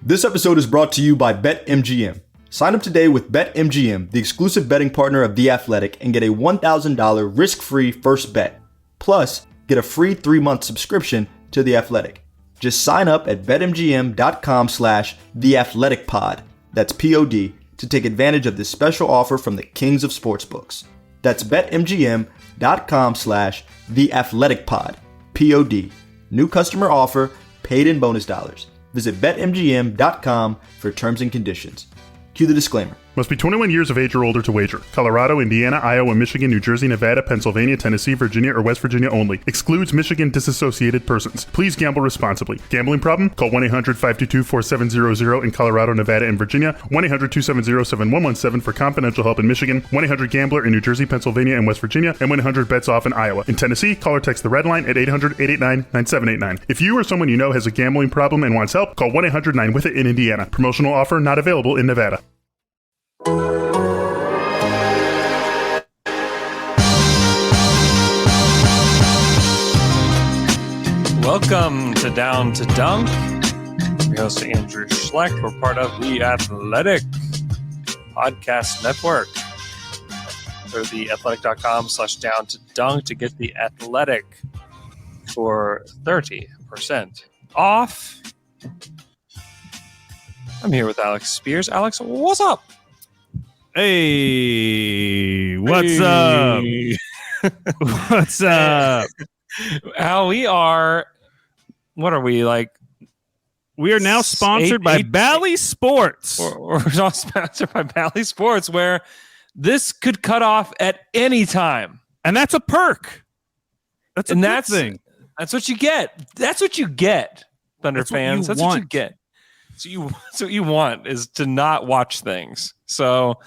This episode is brought to you by BetMGM. Sign up today with BetMGM, the exclusive betting partner of The Athletic, and get a $1,000 risk-free first bet. Plus, get a free 3-month subscription to The Athletic. Just sign up at betmgm.com/theathleticpod, that's P-O-D, to take advantage of this special offer from the kings of sportsbooks. That's betmgm.com/theathleticpod, P-O-D. New customer offer, paid in bonus dollars. Visit betmgm.com for terms and conditions. Cue the disclaimer. Must be 21 years of age or older to wager. Colorado, Indiana, Iowa, Michigan, New Jersey, Nevada, Pennsylvania, Tennessee, Virginia, or West Virginia only. Excludes Michigan disassociated persons. Please gamble responsibly. Gambling problem? Call 1-800-522-4700 in Colorado, Nevada, and Virginia. 1-800-270-7117 for confidential help in Michigan. 1-800-GAMBLER in New Jersey, Pennsylvania, and West Virginia. And 1-800-BETS-OFF in Iowa. In Tennessee, call or text the red line at 800-889-9789. If you or someone you know has a gambling problem and wants help, call 1-800-9-WITH-IT in Indiana. Promotional offer not available in Nevada. Welcome to Down to Dunk. I'm your host, Andrew Schlecht. We're part of the Athletic Podcast Network. Go to theathletic.com/down to dunk to get the Athletic for 30% off. I'm here with Alex Spears. Alex, what's up? Hey, what's up? What's up? How we are, what are we, like? We are now sponsored by Bally Sports. We're now sponsored by Bally Sports, where this could cut off at any time. And that's a perk. That's a good thing. That's what you get. That's what you get, Thunder fans. That's what you get. So what you want is to not watch things. So,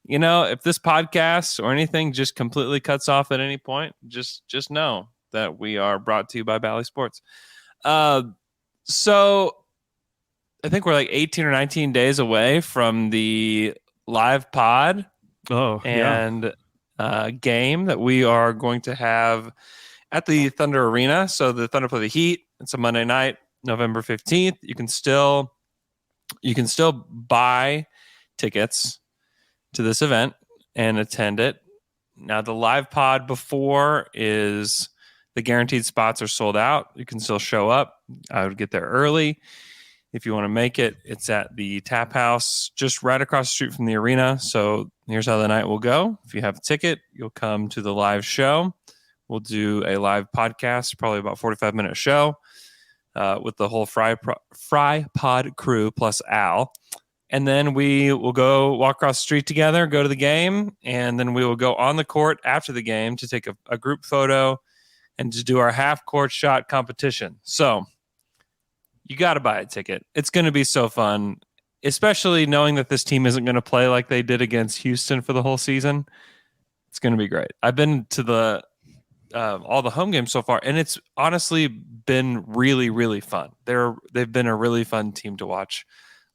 you know, if this podcast or anything just completely cuts off at any point, just know that we are brought to you by Bally Sports. So I think we're like 18 or 19 days away from the live pod game that we are going to have at the Thunder Arena. So the Thunder play the Heat. It's a Monday night, November 15th. You can still buy tickets to this event and attend it. Now, the live pod before is the guaranteed spots are sold out. You can still show up. I would get there early. If you want to make it, it's at the Tap House just right across the street from the arena. So here's how the night will go. If you have a ticket, you'll come to the live show. We'll do a live podcast, probably about 45-minute show. With the whole Fry Pod crew plus Al. And then we will go walk across the street together, go to the game, and then we will go on the court after the game to take a group photo and to do our half-court shot competition. So you got to buy a ticket. It's going to be so fun, especially knowing that this team isn't going to play like they did against Houston for the whole season. It's going to be great. I've been to all the home games so far, and it's honestly been really, really fun. They've been a really fun team to watch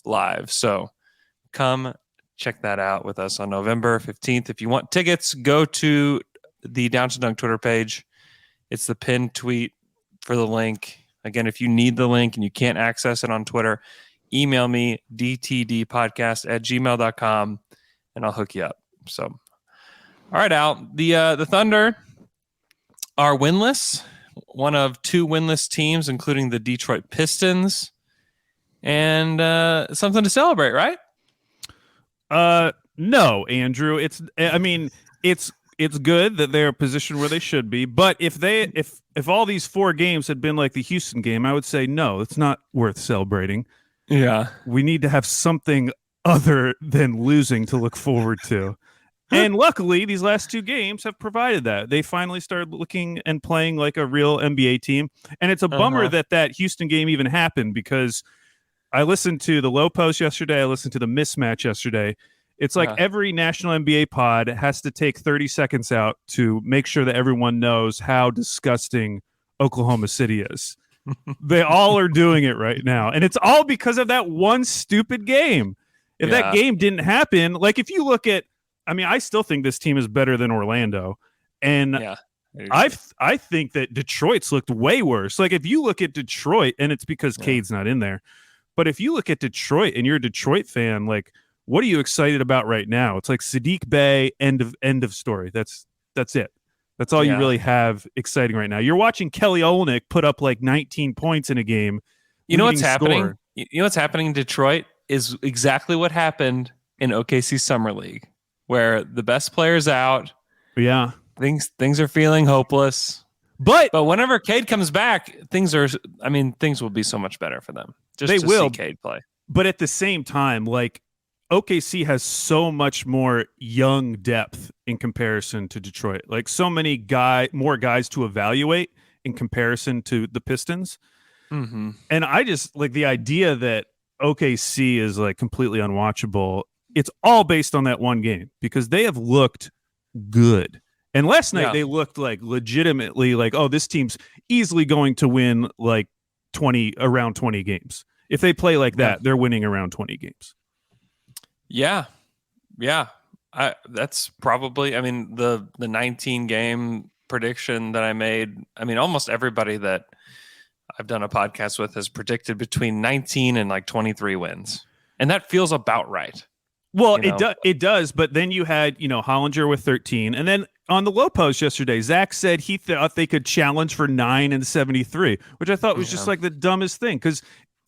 live. So come check that out with us on November 15th. If you want tickets, go to the Down to Dunk Twitter page. It's the pinned tweet for the link. Again, if you need the link and you can't access it on Twitter, email me, dtdpodcast@gmail.com, and I'll hook you up. So, all right, Al. The Thunder are winless, one of 2 winless teams, including the Detroit Pistons, and something to celebrate, right? No, Andrew. It's good that they're positioned where they should be, but if all these 4 games had been like the Houston game, I would say no, it's not worth celebrating. Yeah, we need to have something other than losing to look forward to. And luckily, these last 2 games have provided that. They finally started looking and playing like a real NBA team. And it's a bummer that Houston game even happened, because I listened to the Low Post yesterday. I listened to the Mismatch yesterday. It's like every national NBA pod has to take 30 seconds out to make sure that everyone knows how disgusting Oklahoma City is. They all are doing it right now. And it's all because of that one stupid game. If that game didn't happen, like if you look at, I mean, I still think this team is better than Orlando. And I think that Detroit's looked way worse. Like if you look at Detroit, and it's because Cade's not in there, But if you look at Detroit and you're a Detroit fan, like, what are you excited about right now? It's like Sadiq Bey, end of story. That's it. That's all you really have exciting right now. You're watching Kelly Olynyk put up like 19 points in a game. You know what's happening? You know what's happening in Detroit is exactly what happened in OKC Summer League, where the best player's out. Yeah. Things are feeling hopeless. But whenever Cade comes back, things will be so much better for them. Just to see Cade play. But at the same time, like, OKC has so much more young depth in comparison to Detroit. Like, so many more guys to evaluate in comparison to the Pistons. Mm-hmm. And I just like the idea that OKC is like completely unwatchable. It's all based on that one game because they have looked good. And last night they looked like legitimately like, oh, this team's easily going to win like around 20 games. If they play like that, they're winning around 20 games. Yeah. That's probably, the 19 game prediction that I made. Almost everybody that I've done a podcast with has predicted between 19 and like 23 wins. And that feels about right. Well, it does. But then you had, Hollinger with 13. And then on the low post yesterday, Zach said he thought they could challenge for 9 and 73, which I thought was just like the dumbest thing. Because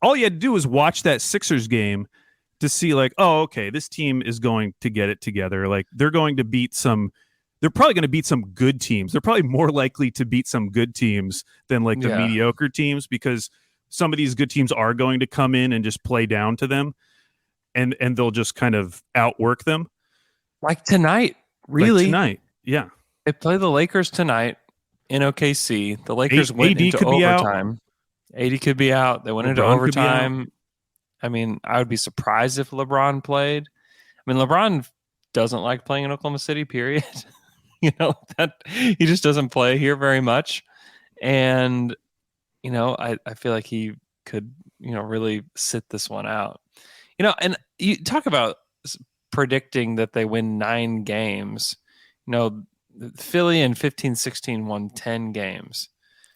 all you had to do was watch that Sixers game to see like, oh, okay, this team is going to get it together. Like they're probably going to beat some good teams. They're probably more likely to beat some good teams than like the mediocre teams because some of these good teams are going to come in and just play down to them and they'll just kind of outwork them. Like tonight, really? Like tonight, yeah. They play the Lakers tonight in OKC. The Lakers went into overtime. AD could be out. They went into overtime. I would be surprised if LeBron played. LeBron doesn't like playing in Oklahoma City, period. That he just doesn't play here very much. And, I feel like he could, really sit this one out. And you talk about predicting that they win 9 games. Philly in 15-16 won 10 games.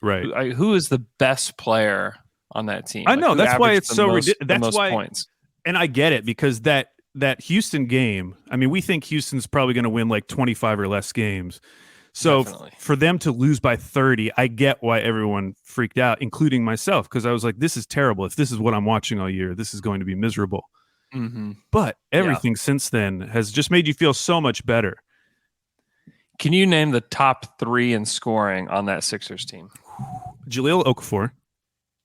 Right. Who is the best player on that team? I know, that's why it's so ridiculous. That's why points. And I get it because that Houston game, we think Houston's probably going to win like 25 or less games. So for them to lose by 30, I get why everyone freaked out, including myself, because I was like, this is terrible. If this is what I'm watching all year, this is going to be miserable. Mm-hmm. But everything since then has just made you feel so much better. Can you name the top 3 in scoring on that Sixers team? Jahlil Okafor.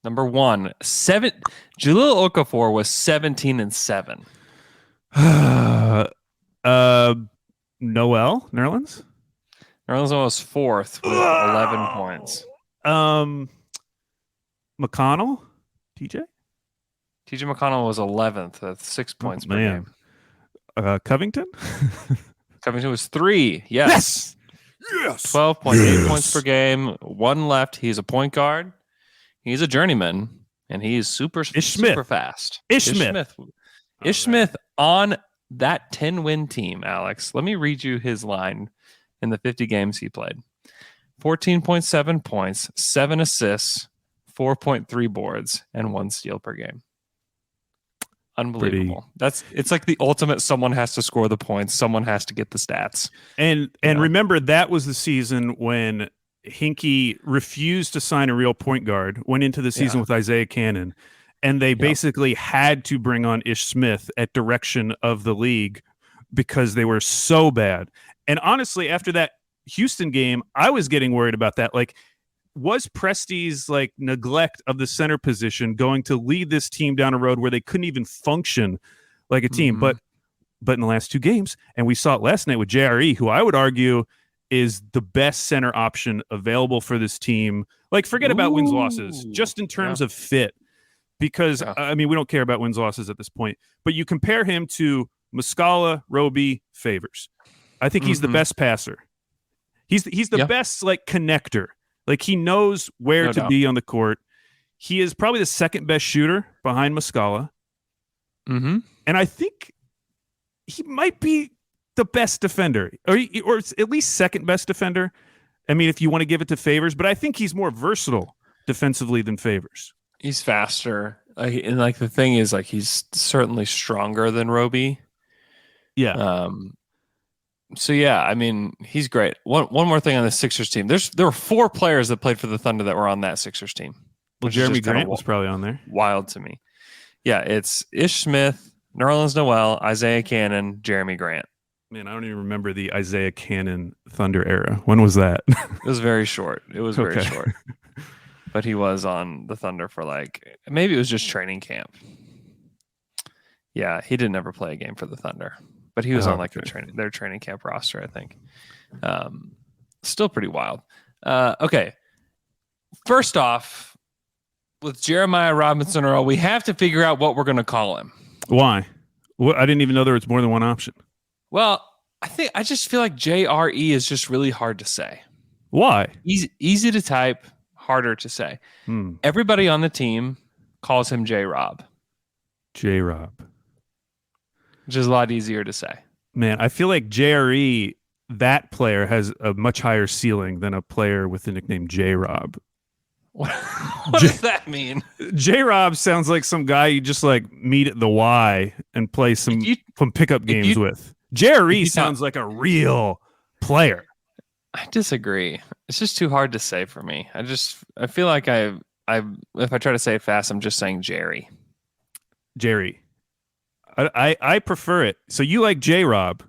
Number 1, Jahlil Okafor was 17-7. Noel Nerlens? Nerlens was 4th with 11 points. McConnell? TJ McConnell was 11th with 6 points per game. Covington? Covington was 3. Yes. 12.8 points per game. 1 left. He's a point guard. He's a journeyman, and he's super fast. Ish Smith. Ish Smith on that 10-win team, Alex. Let me read you his line in the 50 games he played. 14.7 points, 7 assists, 4.3 boards, and 1 steal per game. Unbelievable. It's like the ultimate someone has to score the points, someone has to get the stats. And remember, that was the season when Hinkie refused to sign a real point guard, went into the season with Isaiah Cannon, and they basically had to bring on Ish Smith at direction of the league because they were so bad. And honestly, after that Houston game, I was getting worried about that. Like, was Presti's like neglect of the center position going to lead this team down a road where they couldn't even function like a team? Mm-hmm. But in the last 2 games, and we saw it last night with JRE, who I would argue is the best center option available for this team. Like, forget about wins losses, just in terms of fit, because we don't care about wins losses at this point. But you compare him to Muscala, Roby, Favors. I think he's the best passer. He's the best like connector. Like, he knows where to be on the court. He is probably the second best shooter behind Muscala. Mm-hmm. And I think he might be the best defender, or at least second best defender. If you want to give it to Favors, but I think he's more versatile defensively than Favors. He's faster. And like the thing is, like he's certainly stronger than Roby. Yeah. So yeah, I mean, he's great. One more thing on the Sixers team. There were 4 players that played for the Thunder that were on that Sixers team. Well, Jeremy Grant was probably on there. Wild to me. Yeah, it's Ish Smith, Nerlens Noel, Isaiah Cannon, Jeremy Grant. Man, I don't even remember the Isaiah Cannon Thunder era. When was that? It was very short. It was very short. But he was on the Thunder for maybe it was just training camp. Yeah, he didn't ever play a game for the Thunder. But he was on their training camp roster, I think. Still pretty wild. Okay. First off, with Jeremiah Robinson Earl, we have to figure out what we're going to call him. Why? Well, I didn't even know there was more than one option. Well, I just feel like JRE is just really hard to say. Why? Easy to type, harder to say. Everybody on the team calls him J-Rob. J-Rob. Which is a lot easier to say. Man, I feel like JRE, that player, has a much higher ceiling than a player with the nickname J-Rob. What does that mean? J-Rob sounds like some guy you just meet at the Y and play some pickup games with. JRE sounds like a real player. I disagree. It's just too hard to say for me. I feel like I if I try to say it fast, I'm just saying Jerry. I prefer it. So you like J-Rob?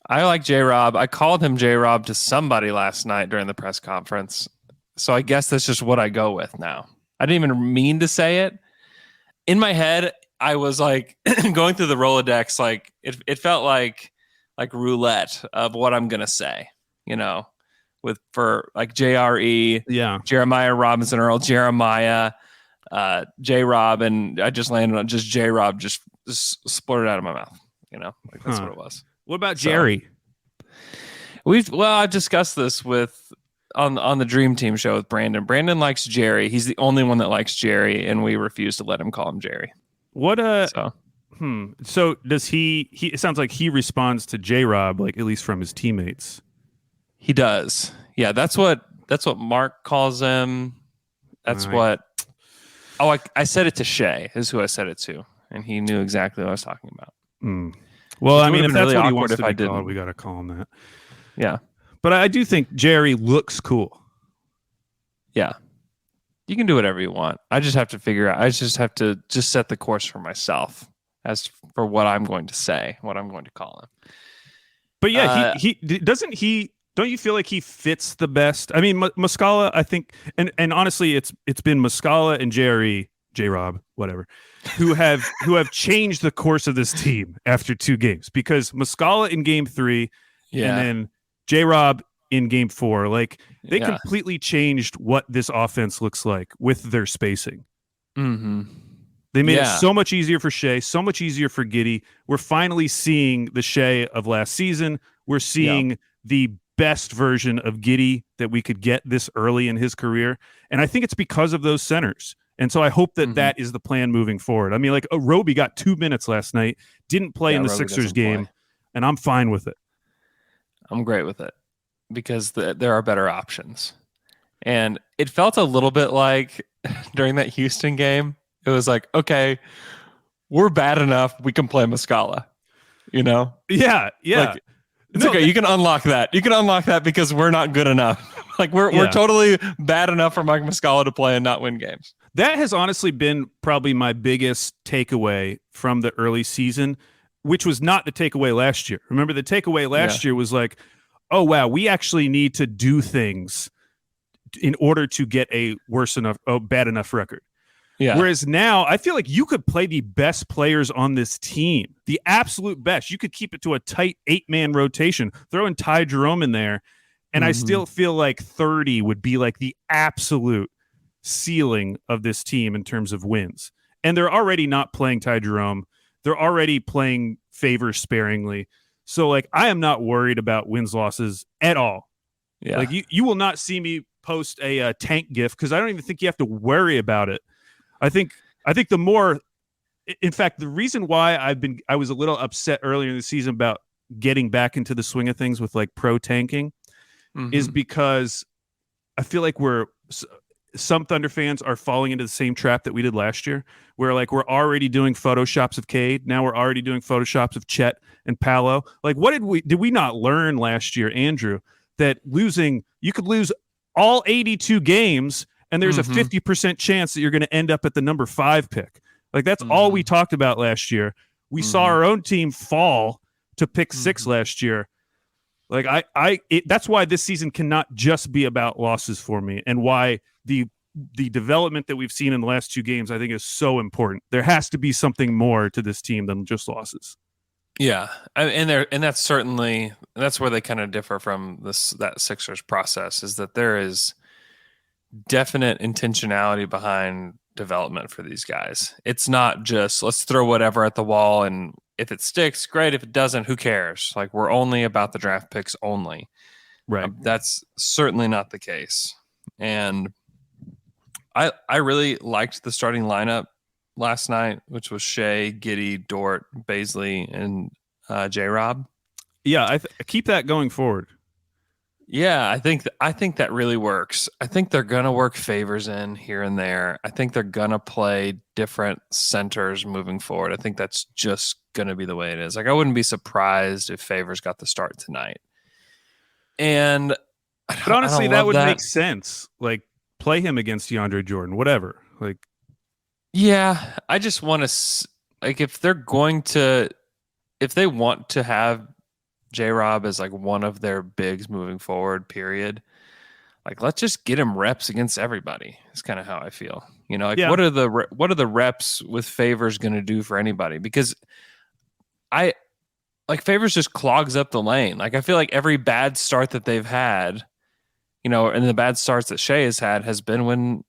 I like J-Rob. I called him J-Rob to somebody last night during the press conference. So I guess that's just what I go with now. I didn't even mean to say it. In my head, I was going through the Rolodex, it felt like roulette of what I'm gonna say, for JRE, Jeremiah Robinson Earl, Jeremiah, J-Rob, and I just landed on just J-Rob, just splurted out of my mouth, that's what it was. What about Jerry? I've discussed this on the Dream Team show with Brandon. Brandon likes Jerry. He's the only one that likes Jerry, and we refuse to let him call him Jerry. So does he it sounds like he responds to J-Rob, at least from his teammates. He does. Yeah, that's what Mark calls him. That's what I said it to Shay, is who I said it to, and he knew exactly what I was talking about. Well, I mean, if that's really what he wants to if be called, we got to call him that. Yeah. But I do think Jerry looks cool. Yeah. You can do whatever you want. I just have to figure out. I just have to set the course for myself as for what I'm going to say, what I'm going to call him. But yeah, don't you feel like he fits the best? I mean, Muscala, I think, and honestly, it's been Muscala and Jerry, J-Rob, whatever, who have changed the course of this team after 2 games, because Muscala in game 3 and then J-Rob in game 4, they completely changed what this offense looks like with their spacing. Mm-hmm. They made it so much easier for Shea, so much easier for Giddey. We're finally seeing the Shea of last season. We're seeing the best version of Giddey that we could get this early in his career. And I think it's because of those centers. And so I hope that that is the plan moving forward. I mean, Roby got 2 minutes last night, didn't play in the Sixers game, and I'm fine with it. I'm great with it because there are better options. And it felt a little bit like during that Houston game, it was okay, we're bad enough, we can play Muscala, Yeah. It's okay. You can unlock that. You can unlock that because we're not good enough. We're totally bad enough for Mike Muscala to play and not win games. That has honestly been probably my biggest takeaway from the early season, which was not the takeaway last year. Remember, the takeaway last year was oh, wow, we actually need to do things in order to get a bad enough record. Yeah. Whereas now, I feel like you could play the best players on this team, the absolute best. You could keep it to a tight 8-man rotation, throw in Ty Jerome in there, and I still feel like 30 would be the absolute ceiling of this team in terms of wins. And they're already not playing Ty Jerome. They're already playing Favors sparingly. So, I am not worried about wins losses at all. Yeah. You will not see me post a tank gif because I don't even think you have to worry about it. I think the more, in fact, the reason why I was a little upset earlier in the season about getting back into the swing of things with pro tanking is because I feel like some Thunder fans are falling into the same trap that we did last year, where like we're already doing photoshops of Cade. Now we're already doing photoshops of Chet and Paolo. Like, what did we not learn last year, Andrew, that you could lose all 82 games and there's a 50% chance that you're going to end up at the number 5 pick. Like, that's all we talked about last year. We saw our own team fall to pick 6 last year. Like, that's why this season cannot just be about losses for me, and why the development that we've seen in the last 2 games, I think, is so important. There has to be something more to this team than just losses. Yeah, and that's where they kind of differ from that Sixers process, is that there is definite intentionality behind development for these guys. It's not just let's throw whatever at the wall, and if it sticks, great. If it doesn't, who cares? Like, we're only about the draft picks only. Right. That's certainly not the case. And I really liked the starting lineup last night, which was Shea, Giddey, Dort, Baisley, and J-Rob. Yeah, I keep that going forward. Yeah, I think that really works. I think they're going to work Favors in here and there. I think they're going to play different centers moving forward. I think that's just going to be the way it is. Like, I wouldn't be surprised if Favors got the start tonight. And but honestly, that would make sense. Like, play him against DeAndre Jordan, whatever. Like, yeah, I just want to, like, if they want to have J-Rob as like one of their bigs moving forward, period, like, let's just get him reps against everybody. It's kind of how I feel. You know, like, what are the reps with Favors going to do for anybody? Because Favors just clogs up the lane. Like, I feel like every bad start that they've had, you know, and the bad starts that Shea has had has been when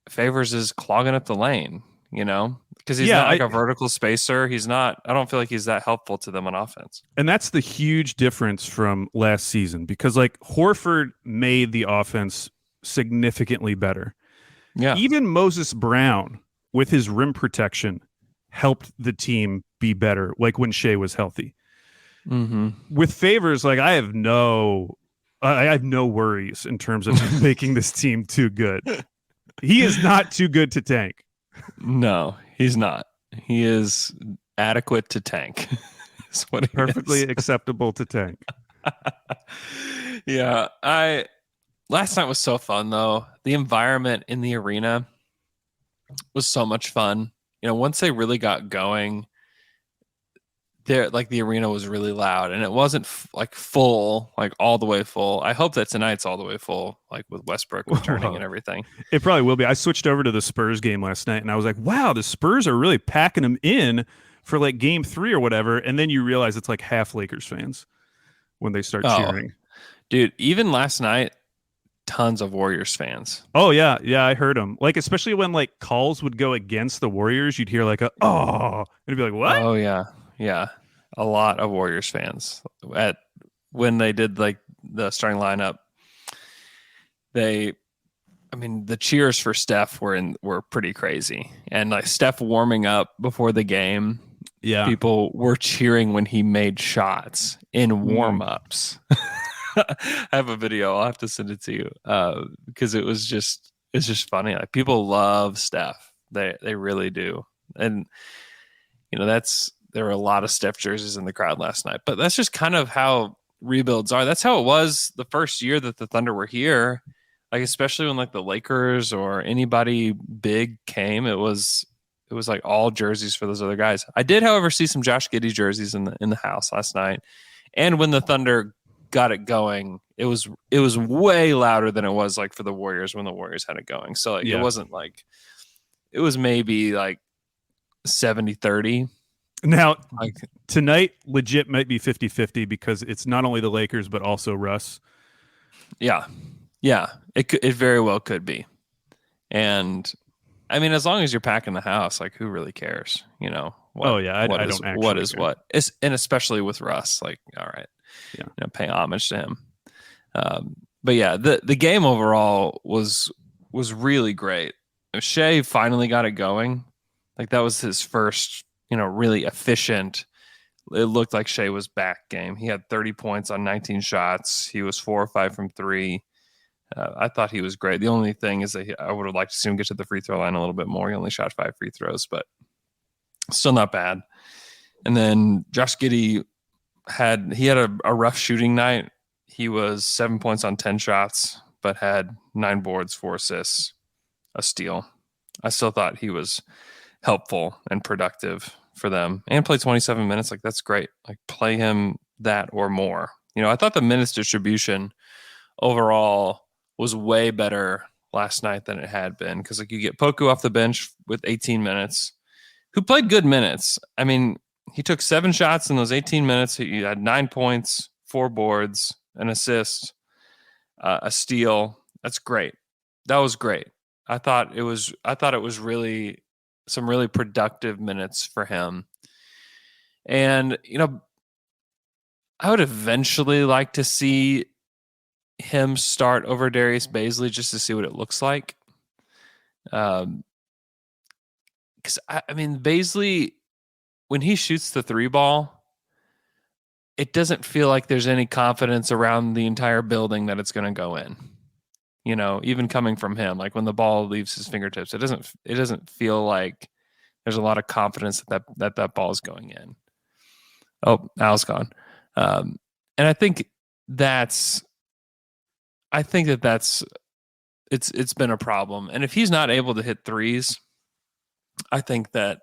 Favors is clogging up the lane, you know, because he's not like a vertical spacer. He's not, I don't feel like he's that helpful to them on offense. And that's the huge difference from last season, because like Horford made the offense significantly better. Yeah. Even Moses Brown with his rim protection helped the team be better. Like when Shea was healthy. With Favors, like I have no worries in terms of making this team too good. He is not too good to tank. No, he's not. He is adequate to tank. Is what he perfectly is. Acceptable to tank. Yeah, last night was so fun though. The environment in the arena was so much fun. You know, once they really got going, the arena was really loud, and it wasn't like full, like all the way full. I hope that tonight's all the way full, like with Westbrook returning and everything. It probably will be. I switched over to the Spurs game last night, and I was like, wow, the Spurs are really packing them in for like game 3 or whatever. And then you realize it's like half Lakers fans when they start cheering. Dude, even last night, tons of Warriors fans. Oh, yeah. Yeah, I heard them. Like, especially when like calls would go against the Warriors, you'd hear like and it'd be like, what? Oh, yeah. Yeah, a lot of Warriors fans when they did like the starting lineup. The cheers for Steph were pretty crazy, and like Steph warming up before the game. Yeah, people were cheering when he made shots in warm-ups. I have a video. I'll have to send it to you because it's just funny. Like, people love Steph. They really do, and you know there were a lot of Steph jerseys in the crowd last night, but that's just kind of how rebuilds are. That's how it was the first year that the Thunder were here. Like, especially when like the Lakers or anybody big came, it was like all jerseys for those other guys. I did, however, see some Josh Giddey jerseys in the house last night. And when the Thunder got it going, it was way louder than it was like for the Warriors when the Warriors had it going. So like, It wasn't like, it was maybe like 70-30. Now, tonight, legit might be 50-50 because it's not only the Lakers, but also Russ. Yeah. Yeah. It very well could be. And, I mean, as long as you're packing the house, like, who really cares? You know? I don't actually What is care. what? And especially with Russ, like, all right. Yeah. You know, pay homage to him. But, yeah, the game overall was really great. Shea finally got it going. Like, that was his first, you know, really efficient. It looked like Shea was back game. He had 30 points on 19 shots. He was 4 or 5 from 3. I thought he was great. The only thing is that I would have liked to see him get to the free throw line a little bit more. He only shot 5 free throws, but still not bad. And then Josh Giddey had a rough shooting night. He was 7 points on 10 shots, but had 9 boards, 4 assists, a steal. I still thought he was helpful and productive for them, and played 27 minutes. Like, that's great. Like, play him that or more. I thought the minutes distribution overall was way better last night than it had been, because like you get Poku off the bench with 18 minutes, who played good minutes. I mean, he took 7 shots in those 18 minutes. He had 9 points, 4 boards, an assist, a steal. That's great. That was great. I thought it was really some really productive minutes for him. And, I would eventually like to see him start over Darius Bazley just to see what it looks like. Because, I mean, Bazley, when he shoots the 3 ball, it doesn't feel like there's any confidence around the entire building that it's going to go in. Even coming from him, like when the ball leaves his fingertips, it doesn't feel like there's a lot of confidence that ball is going in. Oh, Al's gone. And I think that's it's been a problem. And if he's not able to hit threes, I think that,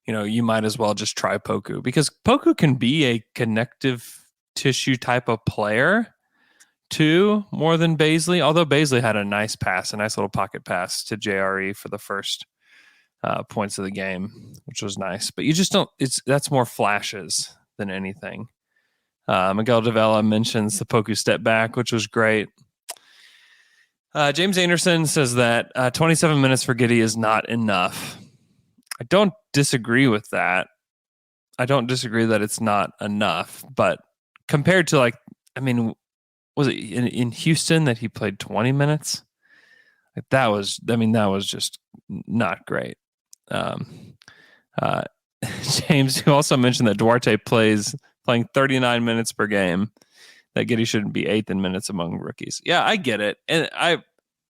you might as well just try Poku, because Poku can be a connective tissue type of player too, more than Bazley. Although Bazley had a nice little pocket pass to JRE for the first points of the game, which was nice. But you just don't. That's more flashes than anything. Miguel Davila mentions the Poku step back, which was great. James Anderson says that 27 minutes for Giddey is not enough. I don't disagree with that. I don't disagree that it's not enough, but compared to was it in Houston that he played 20 minutes? That was just not great. James, who also mentioned that Duarte playing 39 minutes per game, that Giddey shouldn't be 8th in minutes among rookies. Yeah, I get it. And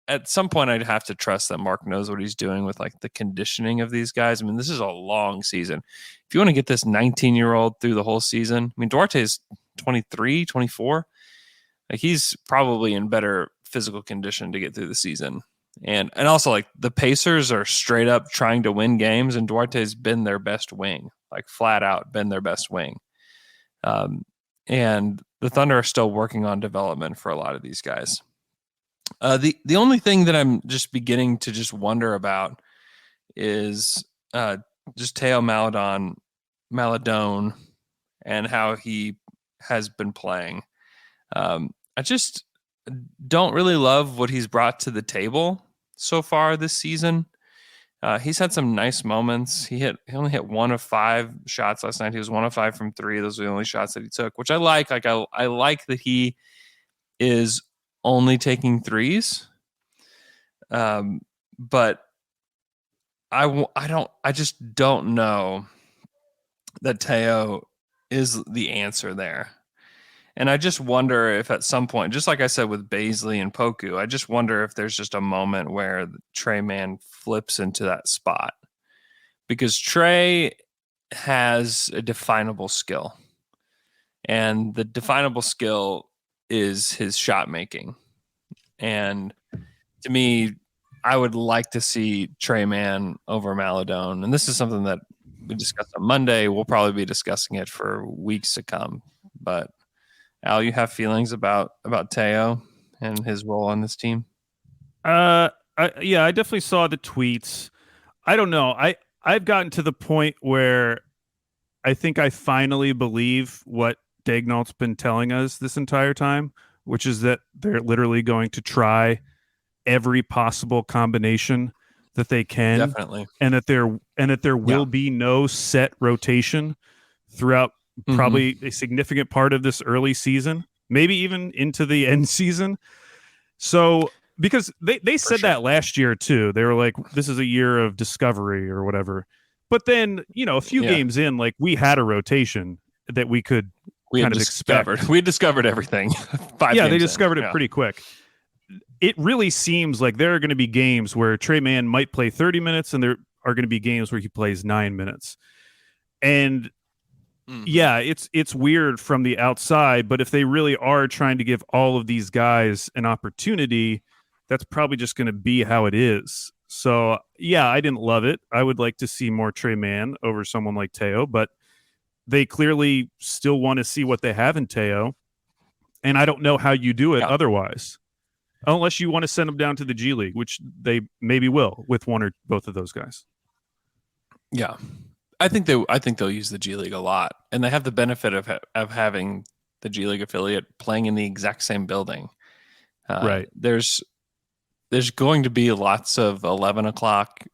at some point I'd have to trust that Mark knows what he's doing with like the conditioning of these guys. I mean, this is a long season. If you want to get this 19-year-old through the whole season, I mean, Duarte's 23, 24. Like, he's probably in better physical condition to get through the season. And also, like, the Pacers are straight up trying to win games, and Duarte's been their best wing, like flat out been their best wing. And the Thunder are still working on development for a lot of these guys. The only thing that I'm just beginning to just wonder about is just Teo Maladone and how he has been playing. I just don't really love what he's brought to the table so far this season. He's had some nice moments. He only hit 1 of 5 shots last night. He was 1 of 5 from 3. Those were the only shots that he took, which I like. Like, I like that he is only taking threes. But I just don't know that Teo is the answer there. And I just wonder if at some point, just like I said with Bazley and Poku, I just wonder if there's just a moment where Trey Mann flips into that spot. Because Trey has a definable skill. And the definable skill is his shot making. And to me, I would like to see Trey Mann over Maladone. And this is something that we discussed on Monday. We'll probably be discussing it for weeks to come. But Al, you have feelings about Teo and his role on this team? I definitely saw the tweets. I don't know. I've gotten to the point where I think I finally believe what Daignault's been telling us this entire time, which is that they're literally going to try every possible combination that they can. Definitely. And that there will be no set rotation throughout probably a significant part of this early season, maybe even into the end season. So, because they said that last year too. They were like, this is a year of discovery or whatever. But then, a few games in, like, we had a rotation that we could kind of expect. We discovered everything. 5 games they discovered in. it pretty quick. it really seems like there are going to be games where Trey Mann might play 30 minutes and there are going to be games where he plays 9 minutes. And yeah, it's weird from the outside, but if they really are trying to give all of these guys an opportunity, that's probably just going to be how it is. So yeah, I didn't love it. I would like to see more Trey Mann over someone like Teo, but they clearly still want to see what they have in Teo. And I don't know how you do it otherwise. Unless you want to send them down to the G League, which they maybe will with one or both of those guys. Yeah, I think they'll use the G League a lot, and they have the benefit of having the G League affiliate playing in the exact same building. Right. There's going to be lots of 11 o'clock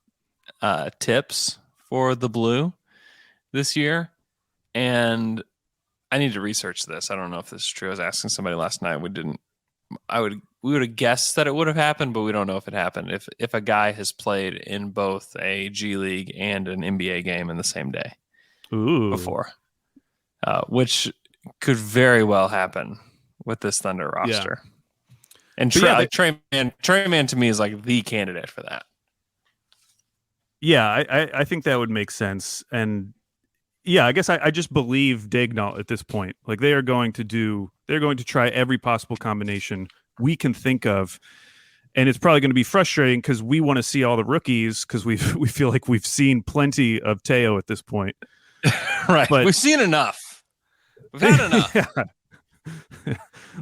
tips for the Blue this year, and I need to research this. I don't know if this is true. I was asking somebody last night. We would have guessed that it would have happened, but we don't know if it happened. If a guy has played in both a G League and an NBA game in the same day before, which could very well happen with this Thunder roster. Yeah. And Trey Mann to me is like the candidate for that. Yeah, I think that would make sense. And yeah, I guess I just believe Daigneault at this point. Like they're going to try every possible combination we can think of, and it's probably going to be frustrating because we want to see all the rookies because we feel like we've seen plenty of Teo at this point. Right, but we've seen enough. We've had enough. Yeah.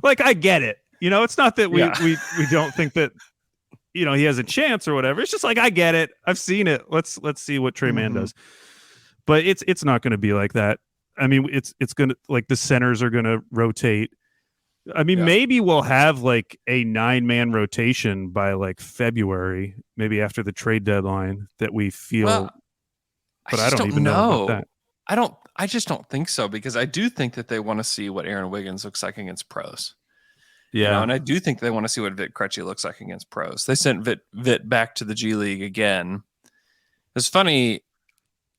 Like I get it. It's not that we don't think that he has a chance or whatever. It's just like I get it. I've seen it. Let's see what Trey Mann does. But it's not going to be like that. I mean, it's going to, like, the centers are going to rotate. I mean, maybe we'll have like a 9-man rotation by like February, maybe after the trade deadline that we feel. But I don't even know about that. I just don't think so, because I do think that they want to see what Aaron Wiggins looks like against pros. Yeah. And I do think they want to see what Vit Krejci looks like against pros. They sent Vit back to the G League again. It's funny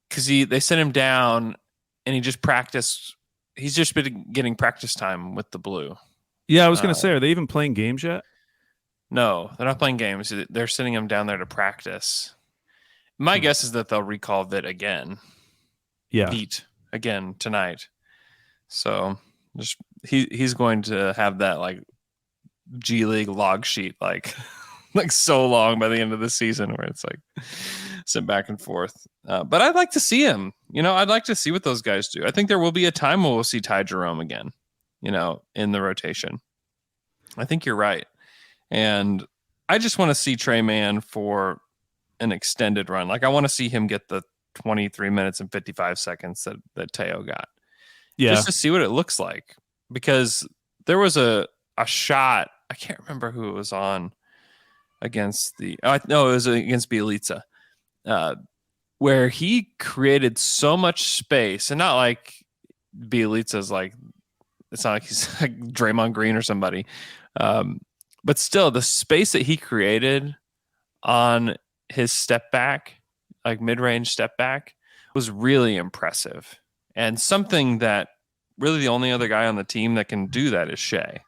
because they sent him down and he just practiced. He's just been getting practice time with the Blue. Yeah, I was going to say, are they even playing games yet? No, they're not playing games. They're sending him down there to practice. My guess is that they'll recall Vit again. Yeah. Vit again tonight. So just he's going to have that like G League log sheet like so long by the end of the season where it's like sent back and forth. But I'd like to see him. I'd like to see what those guys do. I think there will be a time where we'll see Ty Jerome again, in the rotation. I think you're right. And I just want to see Trey Mann for an extended run. Like I want to see him get the 23 minutes and 55 seconds that Teo got. Yeah. Just to see what it looks like. Because there was a shot, I can't remember who it was on against it was against Bielitsa, where he created so much space, and not like Bielitsa's like, it's not like he's like Draymond Green or somebody, but still the space that he created on his step back, like mid-range step back, was really impressive, and something that really the only other guy on the team that can do that is Shea.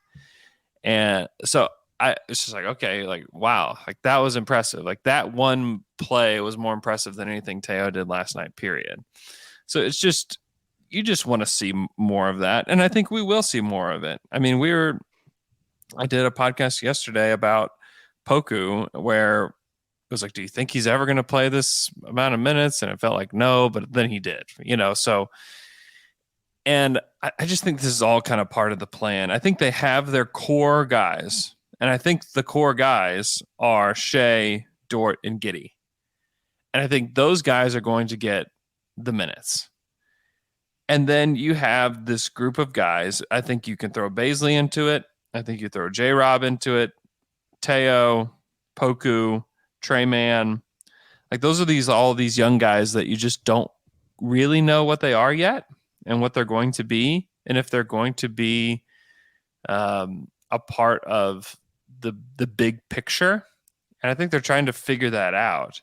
And so it's just like, okay, like, wow, like that was impressive. Like that one play was more impressive than anything Teo did last night, period. So it's just, you just want to see more of that. And I think we will see more of it. I mean, I did a podcast yesterday about Poku where it was like, do you think he's ever going to play this amount of minutes? And it felt like no, but then he did, so. And I just think this is all kind of part of the plan. I think they have their core guys. And I think the core guys are Shea, Dort, and Giddey. And I think those guys are going to get the minutes. And then you have this group of guys. I think you can throw Baisley into it. I think you throw J-Rob into it. Teo, Poku, Trey Mann. Like those are all these young guys that you just don't really know what they are yet and what they're going to be. And if they're going to be a part of the big picture. And I think they're trying to figure that out.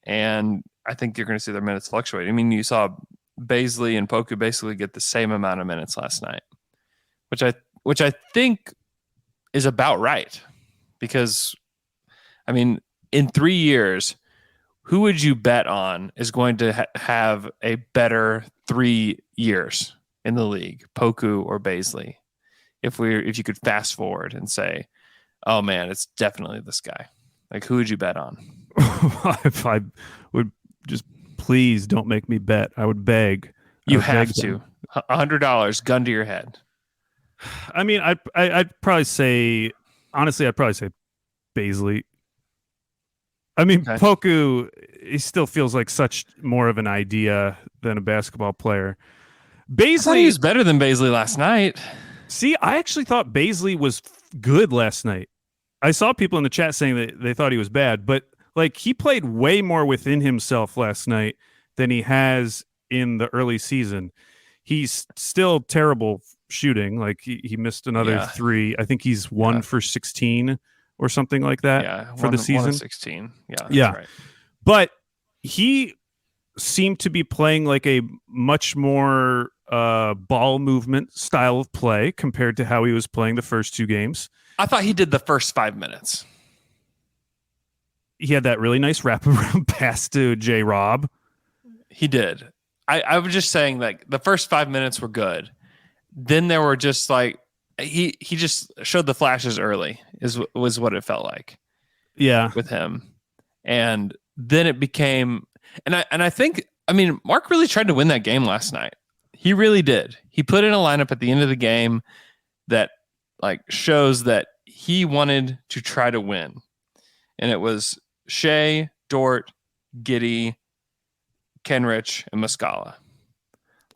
And I think you're going to see their minutes fluctuate. I mean, you saw Baisley and Poku basically get the same amount of minutes last night, which I think is about right, because, I mean, in 3 years, who would you bet on is going to have a better 3 years in the league, Poku or Baisley? If you could fast forward and say, oh man, it's definitely this guy. Like, who would you bet on? If I would just, please don't make me bet. I would beg. You have to. $100, gun to your head. I mean, I'd probably say, honestly, I'd probably say Baisley. I mean, Okay. Poku, he still feels like such more of an idea than a basketball player. I thought he Baisley, was better than Baisley last night. see, I actually thought Baisley was good last night. I saw people in the chat saying that they thought he was bad, but like he played way more within himself last night than he has in the early season. He's still terrible shooting. Like he missed another 3. I think he's 1 for 16 or something like that for the season. 16. Yeah. Yeah. Right. But he seemed to be playing like a much more ball movement style of play compared to how he was playing the first 2 games. I thought he did the first 5 minutes. He had that really nice wraparound pass to J. Rob. He did. I was just saying, like, the first 5 minutes were good. Then there were just like he just showed the flashes early was what it felt like. Yeah, with him, and then it became and I think, I mean, Mark really tried to win that game last night. He really did. He put in a lineup at the end of the game that like shows that he wanted to try to win, and it was Shea, Dort, Giddey, Kenrich, and Muscala.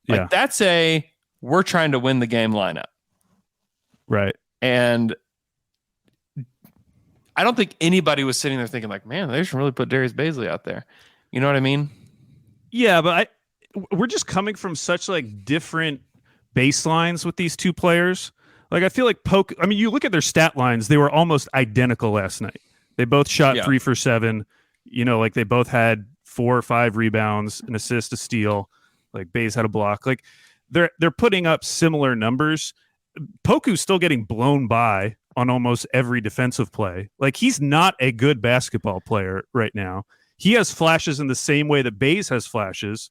Like, that's we're trying to win the game lineup. Right. And I don't think anybody was sitting there thinking like, man, they should really put Darius Baisley out there. You know what I mean? Yeah, but we're just coming from such like different baselines with these 2 players. Like, I feel like I mean, you look at their stat lines, they were almost identical last night. They both shot 3 for 7. You know, like they both had 4 or 5 rebounds, an assist, a steal. Like Bays had a block. Like they're putting up similar numbers. Poku's still getting blown by on almost every defensive play. Like, he's not a good basketball player right now. He has flashes in the same way that Bays has flashes.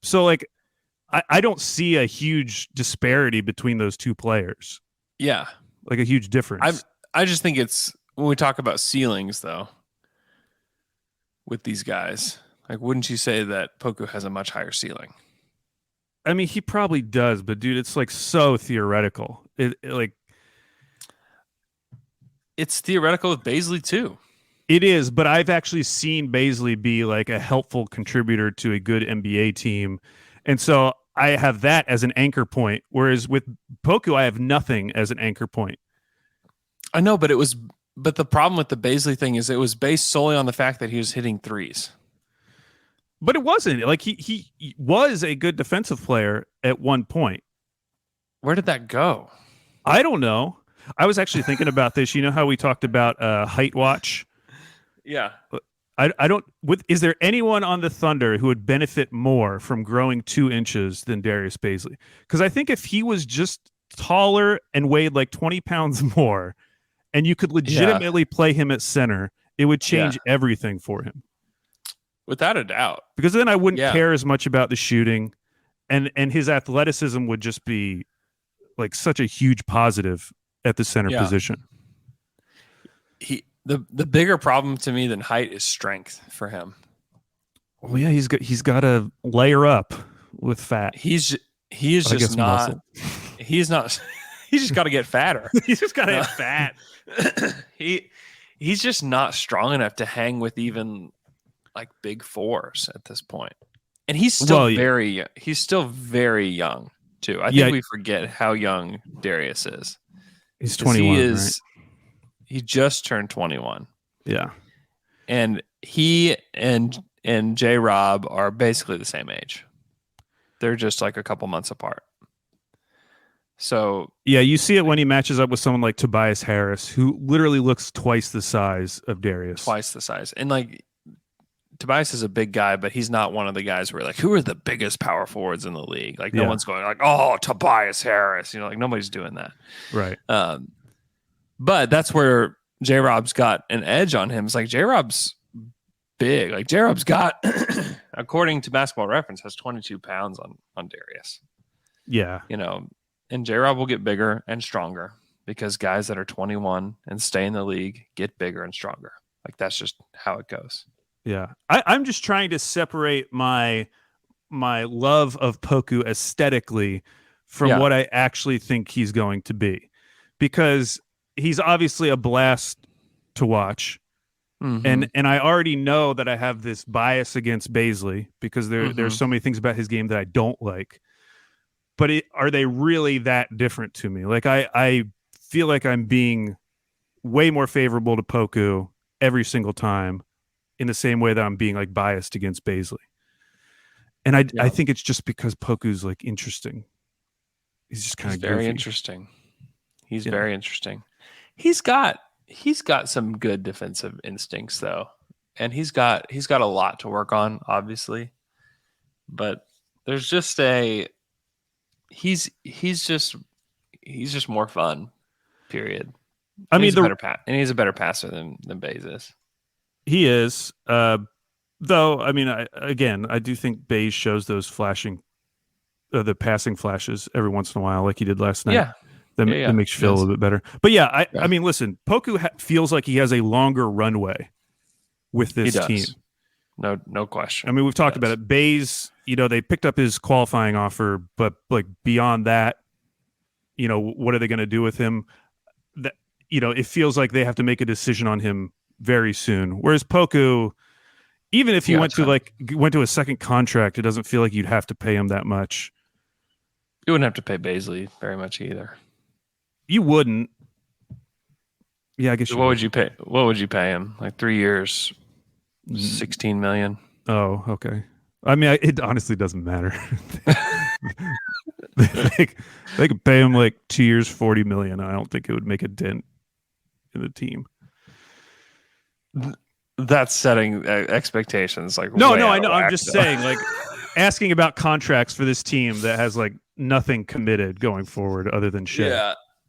So, like, I don't see a huge disparity between those 2 players. Yeah. Like a huge difference. I just think it's, when we talk about ceilings, though, with these guys, like, wouldn't you say that Poku has a much higher ceiling? I mean, he probably does, but dude, it's like so theoretical. It's theoretical with Baisley too. It is, but I've actually seen Baisley be like a helpful contributor to a good NBA team. And so I have that as an anchor point. Whereas with Poku, I have nothing as an anchor point. I know, but the problem with the Baisley thing is it was based solely on the fact that he was hitting threes. But it wasn't. Like, he was a good defensive player at one point. Where did that go? I don't know. I was actually thinking about this. You know how we talked about height watch? Yeah. I don't. Is there anyone on the Thunder who would benefit more from growing 2 inches than Darius Baisley? Because I think if he was just taller and weighed like 20 pounds more, and you could legitimately play him at center, it would change everything for him. Without a doubt. Because then I wouldn't care as much about the shooting, and his athleticism would just be like such a huge positive at the center position. The bigger problem to me than height is strength for him. Well, yeah, he's got to layer up with fat. He is just not. Muscle. He's not. He's just got to get fatter. He's just got to get fat. He's just not strong enough to hang with even like big 4s at this point. And he's still he's still very young too. I think we forget how young Darius is. He's 21. Right? He just turned 21. Yeah. And he and J. Rob are basically the same age. They're just like a couple months apart. So yeah, you see it when he matches up with someone like Tobias Harris, who literally looks twice the size of Darius. Twice the size. And like, Tobias is a big guy, but he's not one of the guys where like, who are the biggest power forwards in the league? Like, no one's going like, oh, Tobias Harris. You know, like nobody's doing that. Right. But that's where J-Rob's got an edge on him. It's like J-Rob's big. Like J-Rob's got, according to Basketball Reference, has 22 pounds on Darius. Yeah. And J-Rob will get bigger and stronger because guys that are 21 and stay in the league get bigger and stronger. Like that's just how it goes. Yeah. I'm just trying to separate my love of Poku aesthetically from what I actually think he's going to be, because he's obviously a blast to watch. Mm-hmm. And I already know that I have this bias against Bazley because there's so many things about his game that I don't like. But are they really that different to me? Like I feel like I'm being way more favorable to Poku every single time, in the same way that I'm being like biased against Bazley. And I think it's just because Poku's like interesting. He's just kind of very interesting. He's very interesting. He's got some good defensive instincts though. And he's got a lot to work on, obviously. But there's just he's just more fun, period. I mean, he's a better passer than Baze is. He is, though. I mean, I do think Baze shows those flashing, the passing flashes every once in a while, like he did last night. Yeah, that makes you feel a little bit better. But I mean, listen, Poku feels like he has a longer runway with this team. No question. I mean, we've talked about it. Baze, they picked up his qualifying offer, but like beyond that, what are they going to do with him? That it feels like they have to make a decision on him very soon. Whereas Poku, even if he went to a second contract, it doesn't feel like you'd have to pay him that much. You wouldn't have to pay Bazley very much either. You wouldn't. Yeah, I guess. So what would you pay? What would you pay him? Like 3 years, $16 million. Oh, okay. I mean, it honestly doesn't matter. they could pay him like 2 years, $40 million. I don't think it would make a dent in the team. That's setting expectations. Like no, I know. I'm just saying, like, asking about contracts for this team that has like nothing committed going forward other than shit.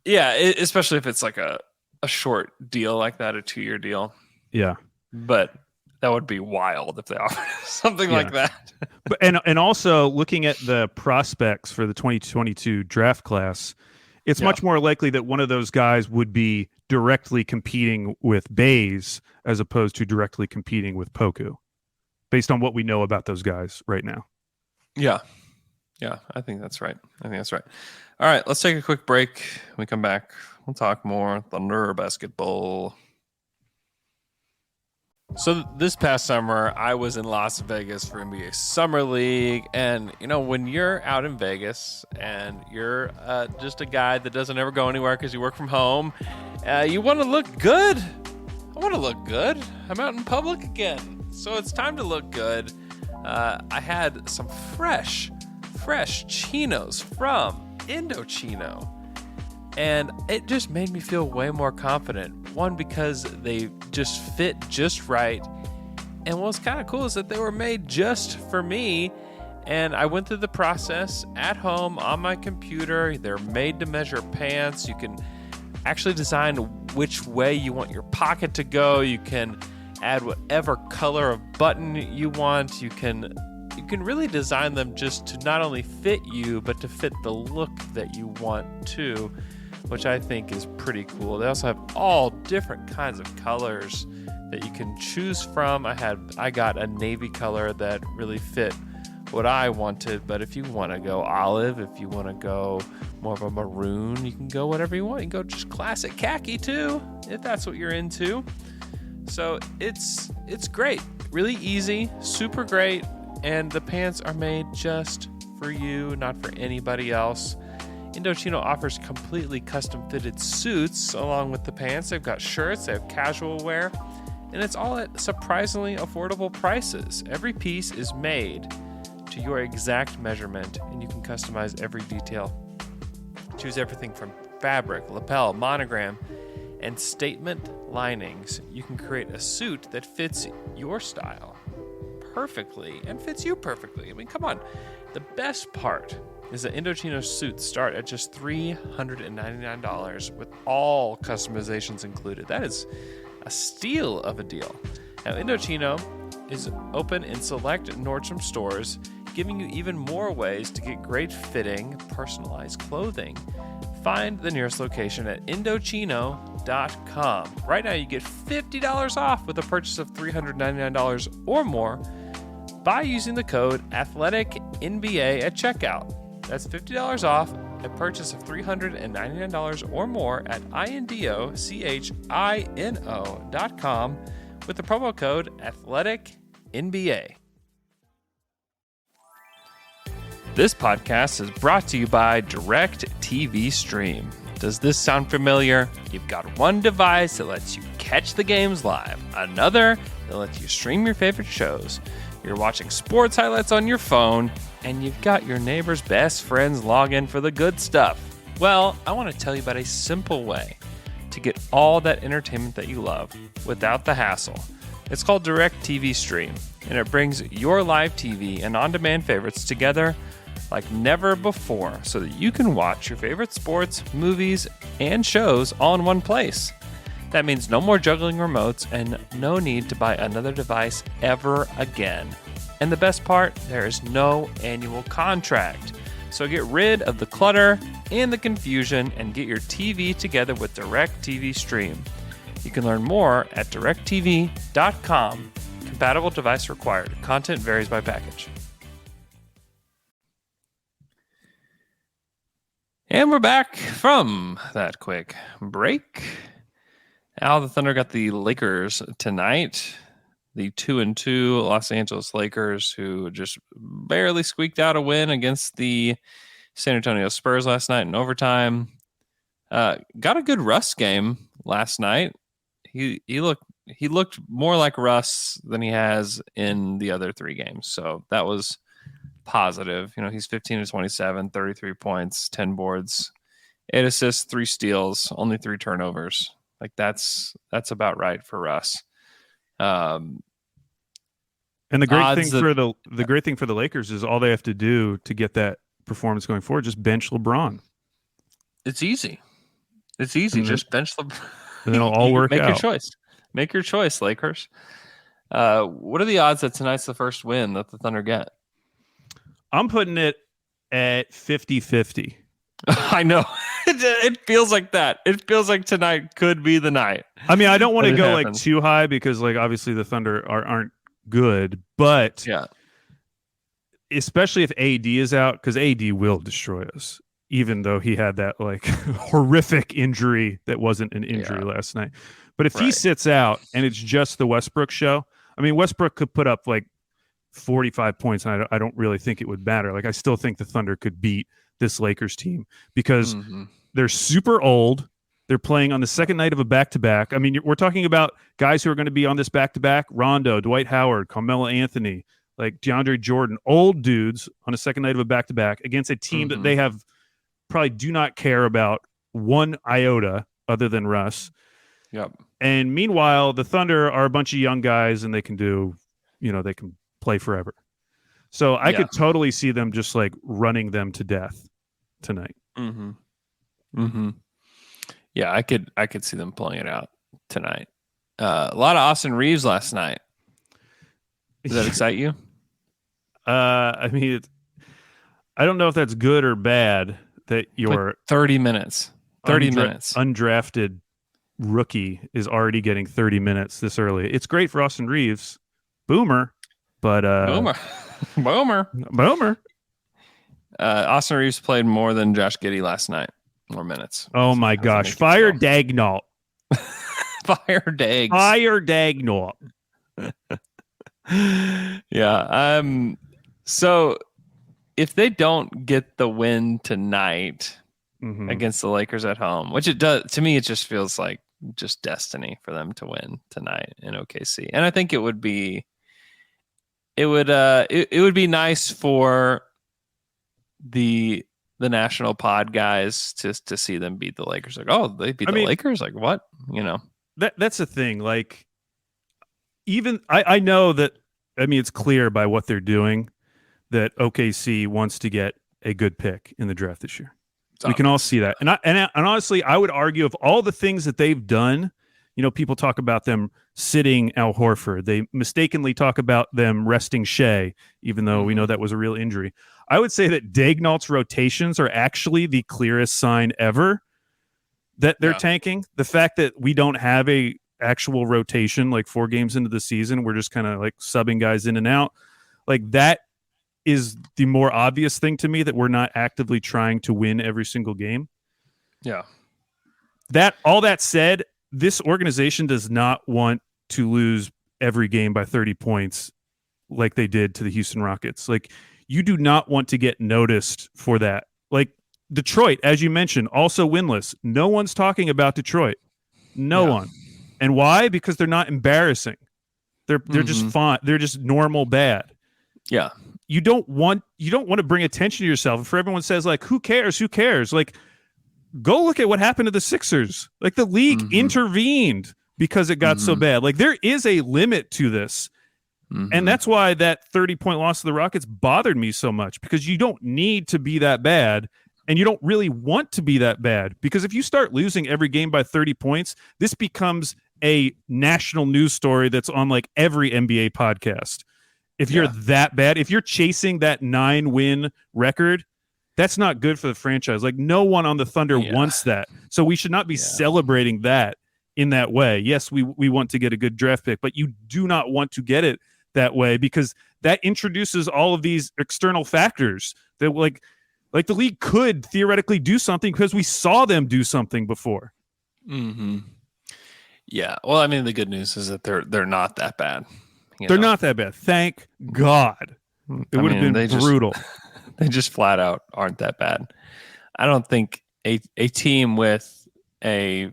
Yeah. Especially if it's like a short deal like that, a 2-year deal. Yeah, but that would be wild if they offered something like that. But and also looking at the prospects for the 2022 draft class, it's much more likely that one of those guys would be directly competing with Baze as opposed to directly competing with Poku, based on what we know about those guys right now. Yeah, I think that's right. All right, let's take a quick break. When we come back, we'll talk more Thunder basketball. So this past summer, I was in Las Vegas for NBA Summer League. And, when you're out in Vegas and you're just a guy that doesn't ever go anywhere because you work from home, you want to look good. I want to look good. I'm out in public again. So it's time to look good. I had some fresh chinos from Indochino. And it just made me feel way more confident. One, because they just fit just right. And what's kind of cool is that they were made just for me. And I went through the process at home on my computer. They're made to measure pants. You can actually design which way you want your pocket to go. You can add whatever color of button you want. You can really design them just to not only fit you, but to fit the look that you want too, which I think is pretty cool. They also have all different kinds of colors that you can choose from. I got a navy color that really fit what I wanted, but if you want to go olive, if you want to go more of a maroon, you can go whatever you want. You can go just classic khaki too, if that's what you're into. So it's great, really easy, super great, and the pants are made just for you, not for anybody else. Indochino offers completely custom-fitted suits along with the pants. They've got shirts, they have casual wear, and it's all at surprisingly affordable prices. Every piece is made to your exact measurement, and you can customize every detail. Choose everything from fabric, lapel, monogram, and statement linings. You can create a suit that fits your style perfectly and fits you perfectly. I mean, come on. The best part is that Indochino suits start at just $399 with all customizations included. That is a steal of a deal. Now, Indochino is open in select Nordstrom stores, giving you even more ways to get great fitting, personalized clothing. Find the nearest location at Indochino.com. Right now, you get $50 off with a purchase of $399 or more by using the code AthleticNBA at checkout. That's $50 off a purchase of $399 or more at INDOCHINO.com with the promo code AthleticNBA. This podcast is brought to you by DirecTV Stream. Does this sound familiar? You've got one device that lets you catch the games live, another that lets you stream your favorite shows. You're watching sports highlights on your phone, and you've got your neighbor's best friend's login for the good stuff. Well, I want to tell you about a simple way to get all that entertainment that you love without the hassle. It's called DirecTV Stream, and it brings your live TV and on-demand favorites together like never before so that you can watch your favorite sports, movies, and shows all in one place. That means no more juggling remotes and no need to buy another device ever again. And the best part, there is no annual contract. So get rid of the clutter and the confusion and get your TV together with DirecTV Stream. You can learn more at directtv.com. Compatible device required. Content varies by package. And we're back from that quick break. Now the Thunder got the Lakers tonight. The 2-2 Los Angeles Lakers, who just barely squeaked out a win against the San Antonio Spurs last night in overtime. Got a good Russ game last night. He looked more like Russ than he has in the other three games. So that was positive. You know, he's 15 to 27, 33 points, 10 boards, 8 assists, 3 steals, only 3 turnovers. Like that's about right for Russ. And the great thing for the great thing for the Lakers is all they have to do to get that performance going forward, just bench LeBron. It's easy. Just bench LeBron. And then it'll all work out. Make your choice. Make your choice, Lakers. What are the odds that tonight's the first win that the Thunder get? I'm putting it at 50-50. I know. It feels like that. It feels like tonight could be the night. I mean, I don't want to go like too high because like obviously the Thunder aren't good, but yeah, especially if AD is out, because AD will destroy us, even though he had that like horrific injury that wasn't an injury last night. But if he sits out and it's just the Westbrook show, I mean, Westbrook could put up like 45 points, and I don't really think it would matter. Like, I still think the Thunder could beat this Lakers team because they're super old. They're playing on the second night of a back-to-back. I mean, we're talking about guys who are going to be on this back-to-back: Rondo, Dwight Howard, Carmelo Anthony, like DeAndre Jordan, old dudes on a second night of a back-to-back against a team that they have probably do not care about one iota other than Russ. Yep. And meanwhile, the Thunder are a bunch of young guys, and they can they can play forever. So I could totally see them just like running them to death tonight. Yeah, I could see them pulling it out tonight. A lot of Austin Reeves last night. Does that excite you? I mean, I don't know if that's good or bad that your 30 minutes. 30 minutes. Undrafted rookie is already getting 30 minutes this early. It's great for Austin Reeves. Boomer. But Boomer. Austin Reeves played more than Josh Giddey last night. More minutes. Oh my gosh! Fire Dagnall. Fire Dags. Fire Dagnall. Yeah. So if they don't get the win tonight against the Lakers at home, which it does to me, it just feels like just destiny for them to win tonight in OKC, and I think it would be. It would be nice for the national pod guys to see them beat the Lakers. Like, oh, they beat the Lakers? Like, what? You know, that's the thing. Like, even I know that. I mean, it's clear by what they're doing that OKC wants to get a good pick in the draft this year. We can all see that. And honestly, I would argue of all the things that they've done, people talk about them sitting Al Horford. They mistakenly talk about them resting Shea, even though we know that was a real injury. I would say that Daignault's rotations are actually the clearest sign ever that they're tanking. The fact that we don't have a actual rotation, like 4 games into the season, we're just kind of like subbing guys in and out. Like that is the more obvious thing to me, that we're not actively trying to win every single game. Yeah. All that said, this organization does not want to lose every game by 30 points like they did to the Houston Rockets. Like, you do not want to get noticed for that. Like, Detroit, as you mentioned, also winless. No one's talking about Detroit. No one. And why? Because they're not embarrassing. They're just fine. They're just normal bad. Yeah. You don't want to bring attention to yourself. If everyone says, like, who cares? Who cares? Like, go look at what happened to the Sixers. Like, the league intervened because it got so bad. Like, there is a limit to this. And that's why that 30-point loss to the Rockets bothered me so much, because you don't need to be that bad, and you don't really want to be that bad, because if you start losing every game by 30 points, this becomes a national news story that's on like every NBA podcast. If you're that bad, if you're chasing that 9-win record, that's not good for the franchise. Like, no one on the Thunder wants that. So we should not be celebrating that in that way. Yes, we want to get a good draft pick, but you do not want to get it that way, because that introduces all of these external factors that like the league could theoretically do something because we saw them do something before. Yeah. Well, I mean, the good news is that they're not that bad. They're not that bad. Thank God. It would have been brutal. They just flat out aren't that bad. I don't think a team with a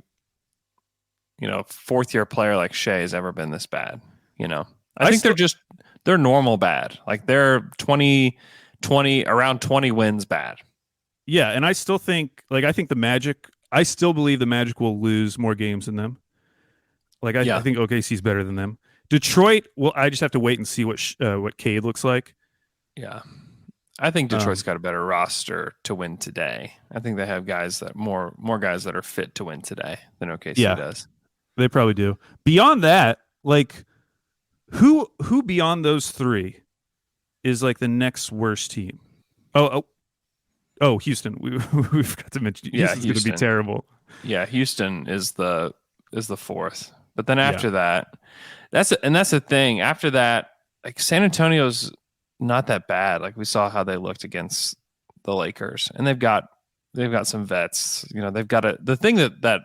fourth-year player like Shea has ever been this bad. I think they're normal bad. Like, they're 20 around 20 wins bad. Yeah, and I still think, like, I still believe the Magic will lose more games than them. Like, I think OKC's better than them. Detroit, well, I just have to wait and see what Cade looks like. Yeah. I think Detroit's got a better roster to win today. I think they have guys that more guys that are fit to win today than OKC does. They probably do. Beyond that, like, who beyond those 3 is like the next worst team? Oh, Houston. We forgot to mention. Houston's going to be terrible. Yeah, Houston is the 4th. But then after that, that's the thing. After that, like, San Antonio's not that bad. Like, we saw how they looked against the Lakers, and they've got some vets. They've got the thing that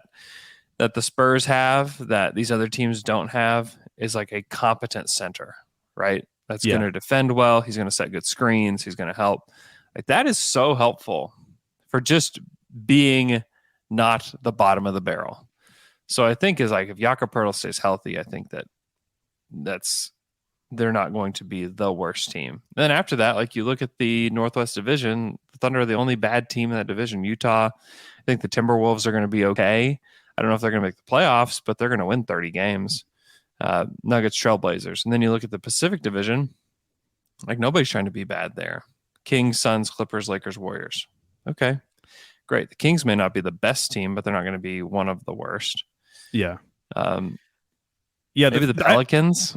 the Spurs have that these other teams don't have is like a competent center, right? That's going to defend well. He's going to set good screens. He's going to help. Like, that is so helpful for just being not the bottom of the barrel. So I think is like, if Jakob Poeltl stays healthy, I think they're not going to be the worst team. And then after that, like, you look at the Northwest Division, the Thunder are the only bad team in that division. Utah, I think the Timberwolves are going to be okay. I don't know if they're going to make the playoffs, but they're going to win 30 games. Nuggets, Trailblazers. And then you look at the Pacific Division, like, nobody's trying to be bad there. Kings, Suns, Clippers, Lakers, Warriors. Okay, great. The Kings may not be the best team, but they're not going to be one of the worst. Yeah. Maybe the Pelicans,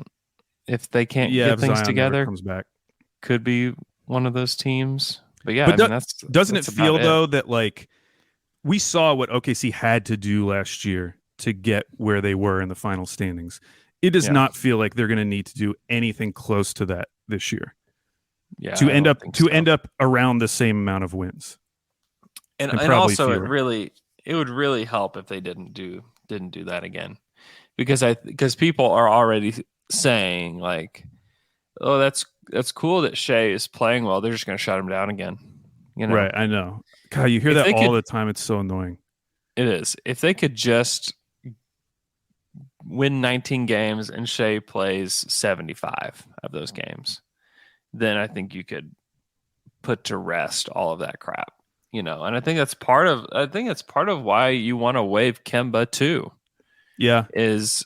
if they can't get things Zion together, comes back, could be one of those teams. But doesn't it feel though that, like, we saw what OKC had to do last year to get where they were in the final standings? It does not feel like they're going to need to do anything close to that this year. Yeah, to end up around the same amount of wins. And also it would really help if they didn't do that again, because people are already saying, like, oh, that's cool that Shea is playing well. They're just going to shut him down again. Right? I know. God, you hear that all the time. It's so annoying. It is. If they could just win 19 games and Shea plays 75 of those games, then I think you could put to rest all of that crap. And I think that's part of why you want to waive Kemba too. Yeah. Is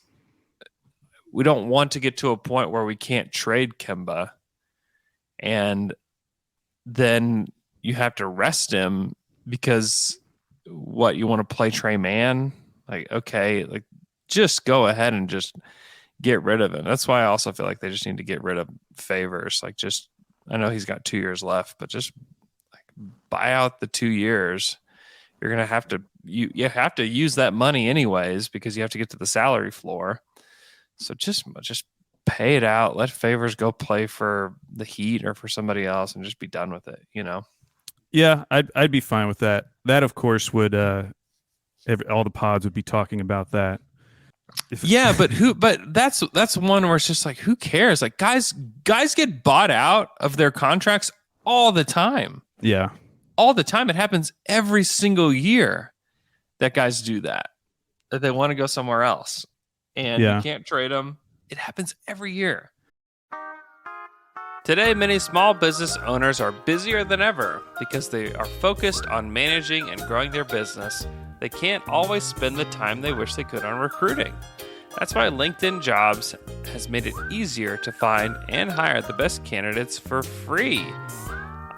we don't want to get to a point where we can't trade Kemba, and then you have to rest him because what, you want to play Trey Mann? Like, okay, like just go ahead and just get rid of him. That's why I also feel like they just need to get rid of Favors. Like, just, I know he's got 2 years left, but just like buy out the 2 years. You're gonna have to you have to use that money anyways because you have to get to the salary floor. So just pay it out. Let Favors go play for the Heat or for somebody else and just be done with it, you know? Yeah, I'd be fine with that. That, of course, would all the pods would be talking about that. Yeah, but that's one where it's just like, who cares? Like, guys get bought out of their contracts all the time. Yeah. All the time. It happens every single year that guys do that they want to go somewhere else. And you can't trade them. It happens every year. Today, many small business owners are busier than ever because they are focused on managing and growing their business. They can't always spend the time they wish they could on recruiting. That's why LinkedIn Jobs has made it easier to find and hire the best candidates for free.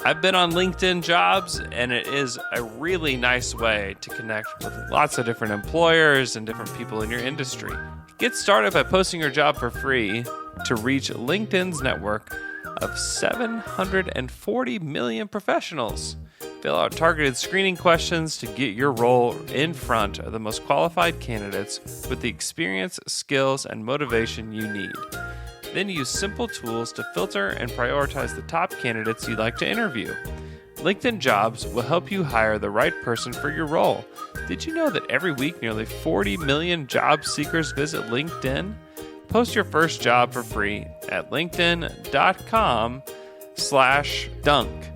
I've been on LinkedIn Jobs, and it is a really nice way to connect with lots of different employers and different people in your industry. Get started by posting your job for free to reach LinkedIn's network of 740 million professionals. Fill out targeted screening questions to get your role in front of the most qualified candidates with the experience, skills, and motivation you need. Then use simple tools to filter and prioritize the top candidates you'd like to interview. LinkedIn Jobs will help you hire the right person for your role. Did you know that every week nearly 40 million job seekers visit LinkedIn? Post your first job for free at linkedin.com/dunk.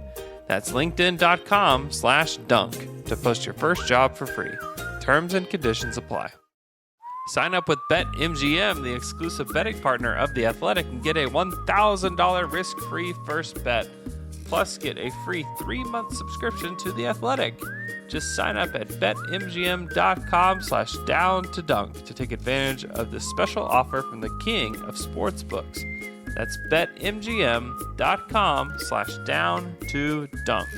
That's linkedin.com/dunk to post your first job for free. Terms and conditions apply. Sign up with BetMGM, the exclusive betting partner of The Athletic, and get a $1,000 risk-free first bet. Plus, get a free 3-month subscription to The Athletic. Just sign up at betmgm.com/down-to-dunk to take advantage of this special offer from the king of sportsbooks. That's betmgm.com/down-to-dunk.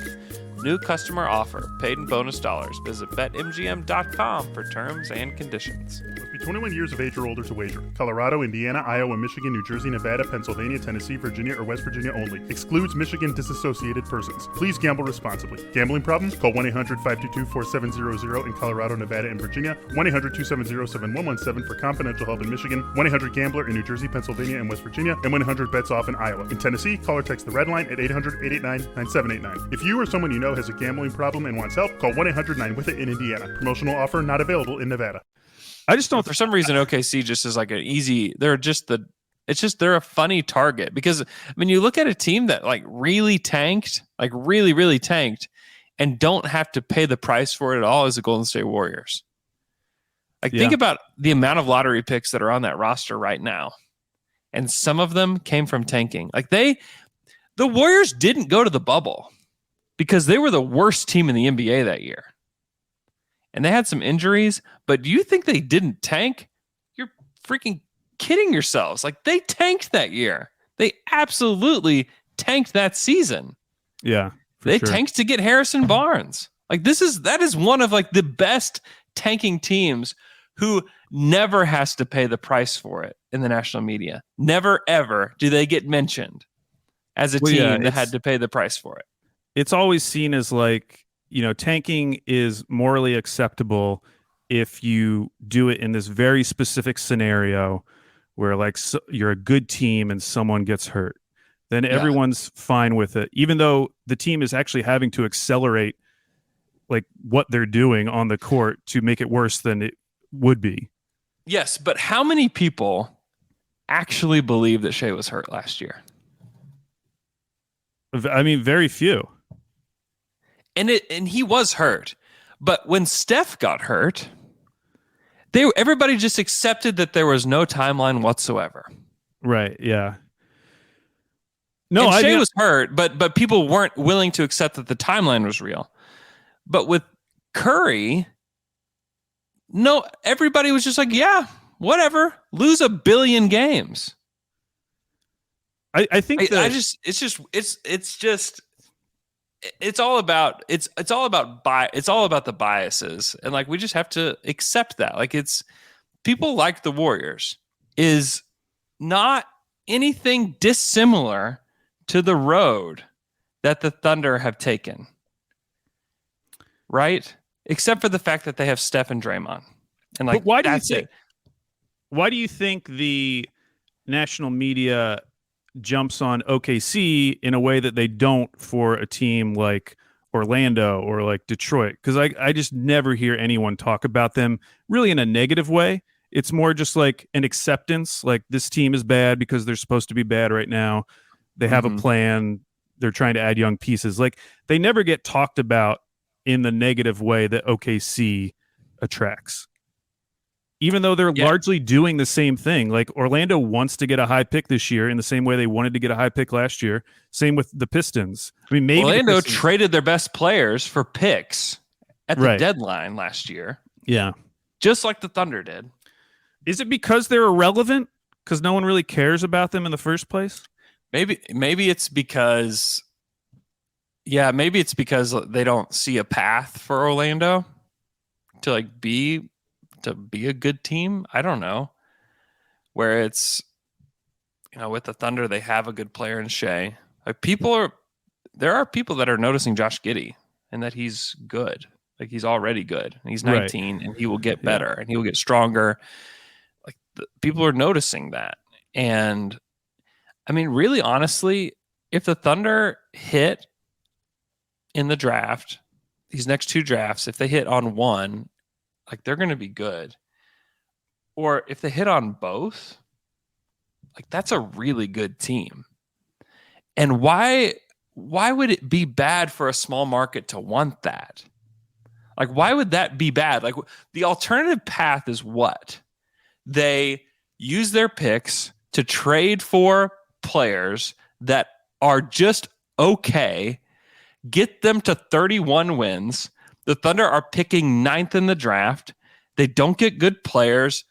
New customer offer. Paid in bonus dollars. Visit betmgm.com for terms and conditions. Must be 21 years of age or older to wager. Colorado, Indiana, Iowa, Michigan, New Jersey, Nevada, Pennsylvania, Tennessee, Virginia, or West Virginia only. Excludes Michigan disassociated persons. Please gamble responsibly. Gambling problem? Call 1-800-522-4700 in Colorado, Nevada, and Virginia. 1-800-270-7117 for confidential help in Michigan. 1-800-GAMBLER in New Jersey, Pennsylvania, and West Virginia. And 1-800-BETS-OFF in Iowa. In Tennessee, call or text the red line at 800-889-9789. If you or someone you know has a gambling problem and wants help, call 1-800-9-WITH-IT in Indiana. Promotional offer not available in Nevada. I just don't. For some reason, OKC just is like an easy. They're a funny target because I mean, you look at a team that like really tanked, like really tanked, and don't have to pay the price for it at all. Is the Golden State Warriors. Like, think about the amount of lottery picks that are on that roster right now, and some of them came from tanking. Like the Warriors didn't go to the bubble because they were the worst team in the NBA that year. And they had some injuries, but do you think they didn't tank? You're freaking kidding yourselves. Like, they tanked that year. They absolutely tanked that season. Yeah. They tanked to get Harrison Barnes. Like, that is one of like the best tanking teams who never has to pay the price for it in the national media. Never, ever do they get mentioned as a team that had to pay the price for it. It's always seen as like, tanking is morally acceptable if you do it in this very specific scenario where like you're a good team and someone gets hurt. Then everyone's fine with it, even though the team is actually having to accelerate like what they're doing on the court to make it worse than it would be. Yes, but how many people actually believe that Shea was hurt last year? I mean, very few. And he was hurt. But when Steph got hurt, everybody just accepted that there was no timeline whatsoever. Right, yeah. No, Shea was hurt, but people weren't willing to accept that the timeline was real. But with Curry, no, everybody was just like, yeah, whatever. Lose 1 billion games. I think it's just it's all about the biases, and like we just have to accept that. Like it's people like the Warriors is not anything dissimilar to the road that the Thunder have taken, right? Except for the fact that they have Steph and Draymond, and like why that's do you think? it. Why do you think the national media jumps on OKC in a way that they don't for a team like Orlando or like Detroit? Because I just never hear anyone talk about them really in a negative way. It's more just like an acceptance, like this team is bad because they're supposed to be bad right now. They have a plan. They're trying to add young pieces. Like they never get talked about in the negative way that OKC attracts. Even though they're largely doing the same thing. Like Orlando wants to get a high pick this year in the same way they wanted to get a high pick last year. Same with the Pistons. I mean, maybe Orlando traded their best players for picks at the Right. deadline last year. Yeah. Just like the Thunder did. Is it because they're irrelevant? Because no one really cares about them in the first place? Maybe it's because they don't see a path for Orlando to like be a good team. I don't know. Where it's, with the Thunder, they have a good player in Shea. Like there are people that are noticing Josh Giddey and that he's good. Like he's already good. And he's 19 and he will get better and he will get stronger. Like people are noticing that. And I mean, really, honestly, if the Thunder hit in the draft, these next two drafts, if they hit on one, like they're going to be good. Or if they hit on both, like that's a really good team. And why would it be bad for a small market to want that? Like, why would that be bad? Like the alternative path is what? They use their picks to trade for players that are just okay, get them to 31 wins. The Thunder are picking 9th in the draft. They don't get good players.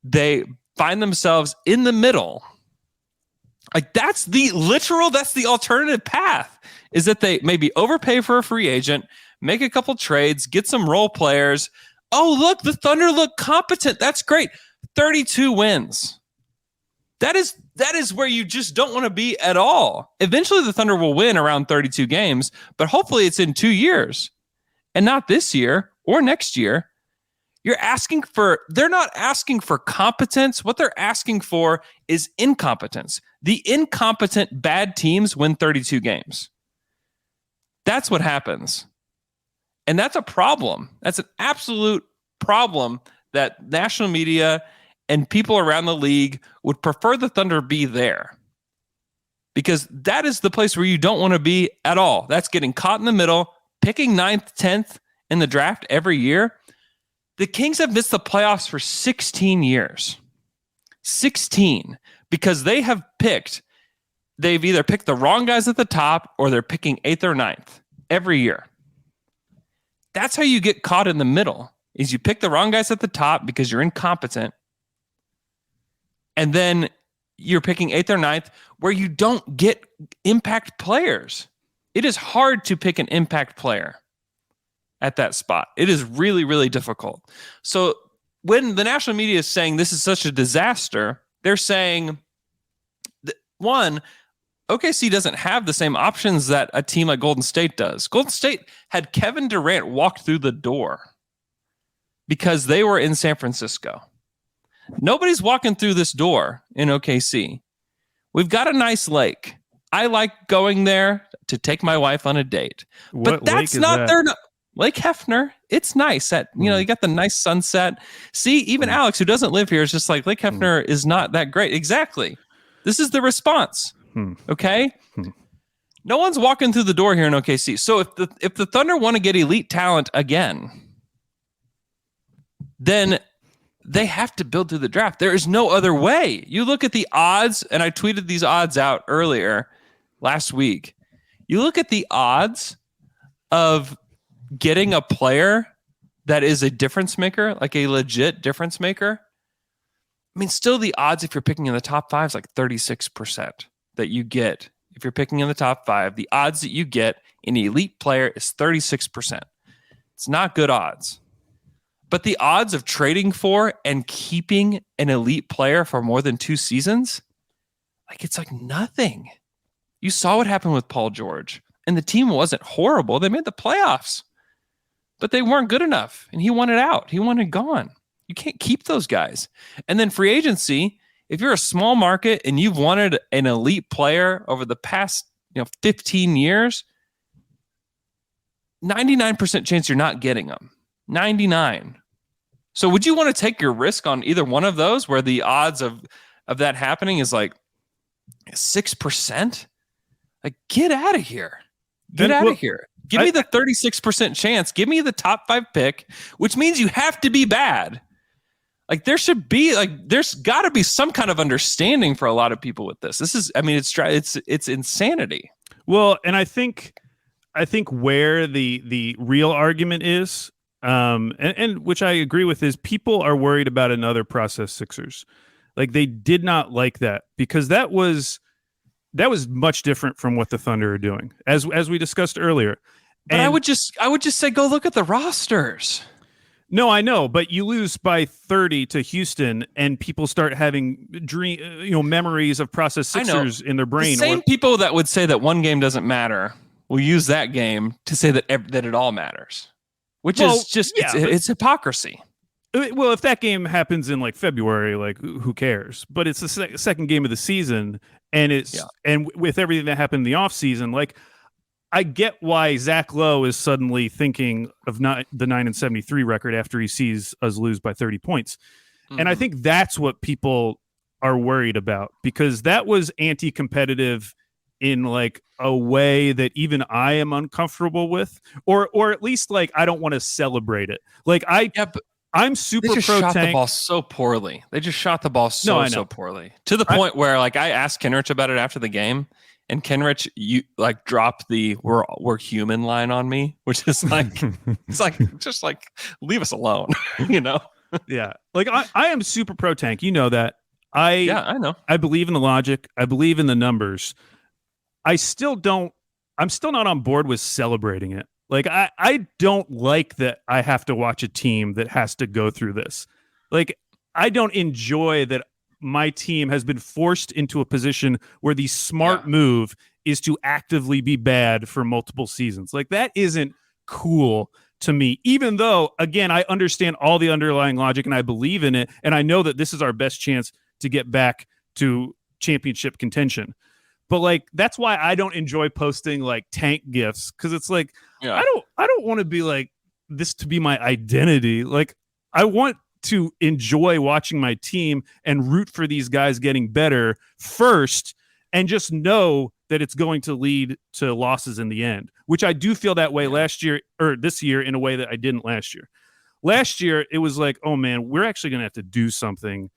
They find themselves in the middle. Like that's the alternative path, is that they maybe overpay for a free agent, make a couple trades, get some role players. Oh, look, the Thunder look competent. That's great. 32 wins. That is where you just don't want to be at all. Eventually the Thunder will win around 32 games, but hopefully it's in 2 years and not this year or next year. They're not asking for competence. What they're asking for is incompetence. The incompetent bad teams win 32 games. That's what happens. And that's a problem. That's an absolute problem that national media and people around the league would prefer the Thunder be there. Because that is the place where you don't want to be at all. That's getting caught in the middle, picking 9th, 10th in the draft every year. The Kings have missed the playoffs for 16 years. 16. Because they've either picked the wrong guys at the top or they're picking 8th or 9th every year. That's how you get caught in the middle, is you pick the wrong guys at the top because you're incompetent. And then you're picking 8th or 9th where you don't get impact players. It is hard to pick an impact player at that spot. It is really, really difficult. So when the national media is saying this is such a disaster, they're saying, one, OKC doesn't have the same options that a team like Golden State does. Golden State had Kevin Durant walk through the door because they were in San Francisco. Nobody's walking through this door in OKC. We've got a nice lake. I like going there to take my wife on a date. But that's not their... Lake Hefner, it's nice. You got the nice sunset. See, even Alex, who doesn't live here, is just like, Lake Hefner is not that great. Exactly. This is the response. Okay? No one's walking through the door here in OKC. So if the Thunder want to get elite talent again, then they have to build through the draft. There is no other way. You look at the odds, and I tweeted these odds out earlier last week. You look at the odds of getting a player that is a difference maker, like a legit difference maker. I mean, still the odds if you're picking in the top 5 is like 36% that you get if you're picking in the top 5, the odds that you get an elite player is 36%. It's not good odds. But the odds of trading for and keeping an elite player for more than 2 seasons, it's like nothing. You saw what happened with Paul George, and the team wasn't horrible. They made the playoffs, but they weren't good enough, and he wanted out. He wanted gone. You can't keep those guys. And then free agency, if you're a small market and you've wanted an elite player over the past 15 years, 99% chance you're not getting them. 99. So would you want to take your risk on either one of those where the odds of that happening is 6%? Get out of here. Get out of here. Give me the 36% chance. Give me the top 5 pick, which means you have to be bad. There should be there's got to be some kind of understanding for a lot of people with this. This is, it's insanity. Well, and I think where the real argument is, and which I agree with, is people are worried about another process Sixers. They did not like that because that was much different from what the Thunder are doing, as we discussed earlier. But I would just say go look at the rosters. No, I know, but you lose by 30 to Houston, and people start having memories of process Sixers in their brain. The same people that would say that one game doesn't matter will use that game to say that it all matters, which is just it's hypocrisy. Well, if that game happens in February, who cares? But it's the second game of the season, and and with everything that happened in the offseason, I get why Zach Lowe is suddenly thinking of the 9-73 record after he sees us lose by 30 points. Mm-hmm. And I think that's what people are worried about, because that was anti-competitive in a way that even I am uncomfortable with, or at least I don't want to celebrate it. I'm super pro tank. They just shot the ball so poorly. They just shot the ball so poorly, to the point where I asked Kenrich about it after the game, and Kenrich dropped the "we're human" line on me, which is just leave us alone, Yeah, I am super pro tank. You know that. I know. I believe in the logic. I believe in the numbers. I'm still not on board with celebrating it. I don't like that I have to watch a team that has to go through this. I don't enjoy that my team has been forced into a position where the smart move is to actively be bad for multiple seasons. That isn't cool to me, even though, again, I understand all the underlying logic and I believe in it. And I know that this is our best chance to get back to championship contention. But that's why I don't enjoy posting tank gifts, because it's I don't want to be this to be my identity. I want to enjoy watching my team and root for these guys getting better first, and just know that it's going to lead to losses in the end, which I do feel that way last year, or this year, in a way that I didn't last year. Last year, it was oh man, we're actually going to have to do something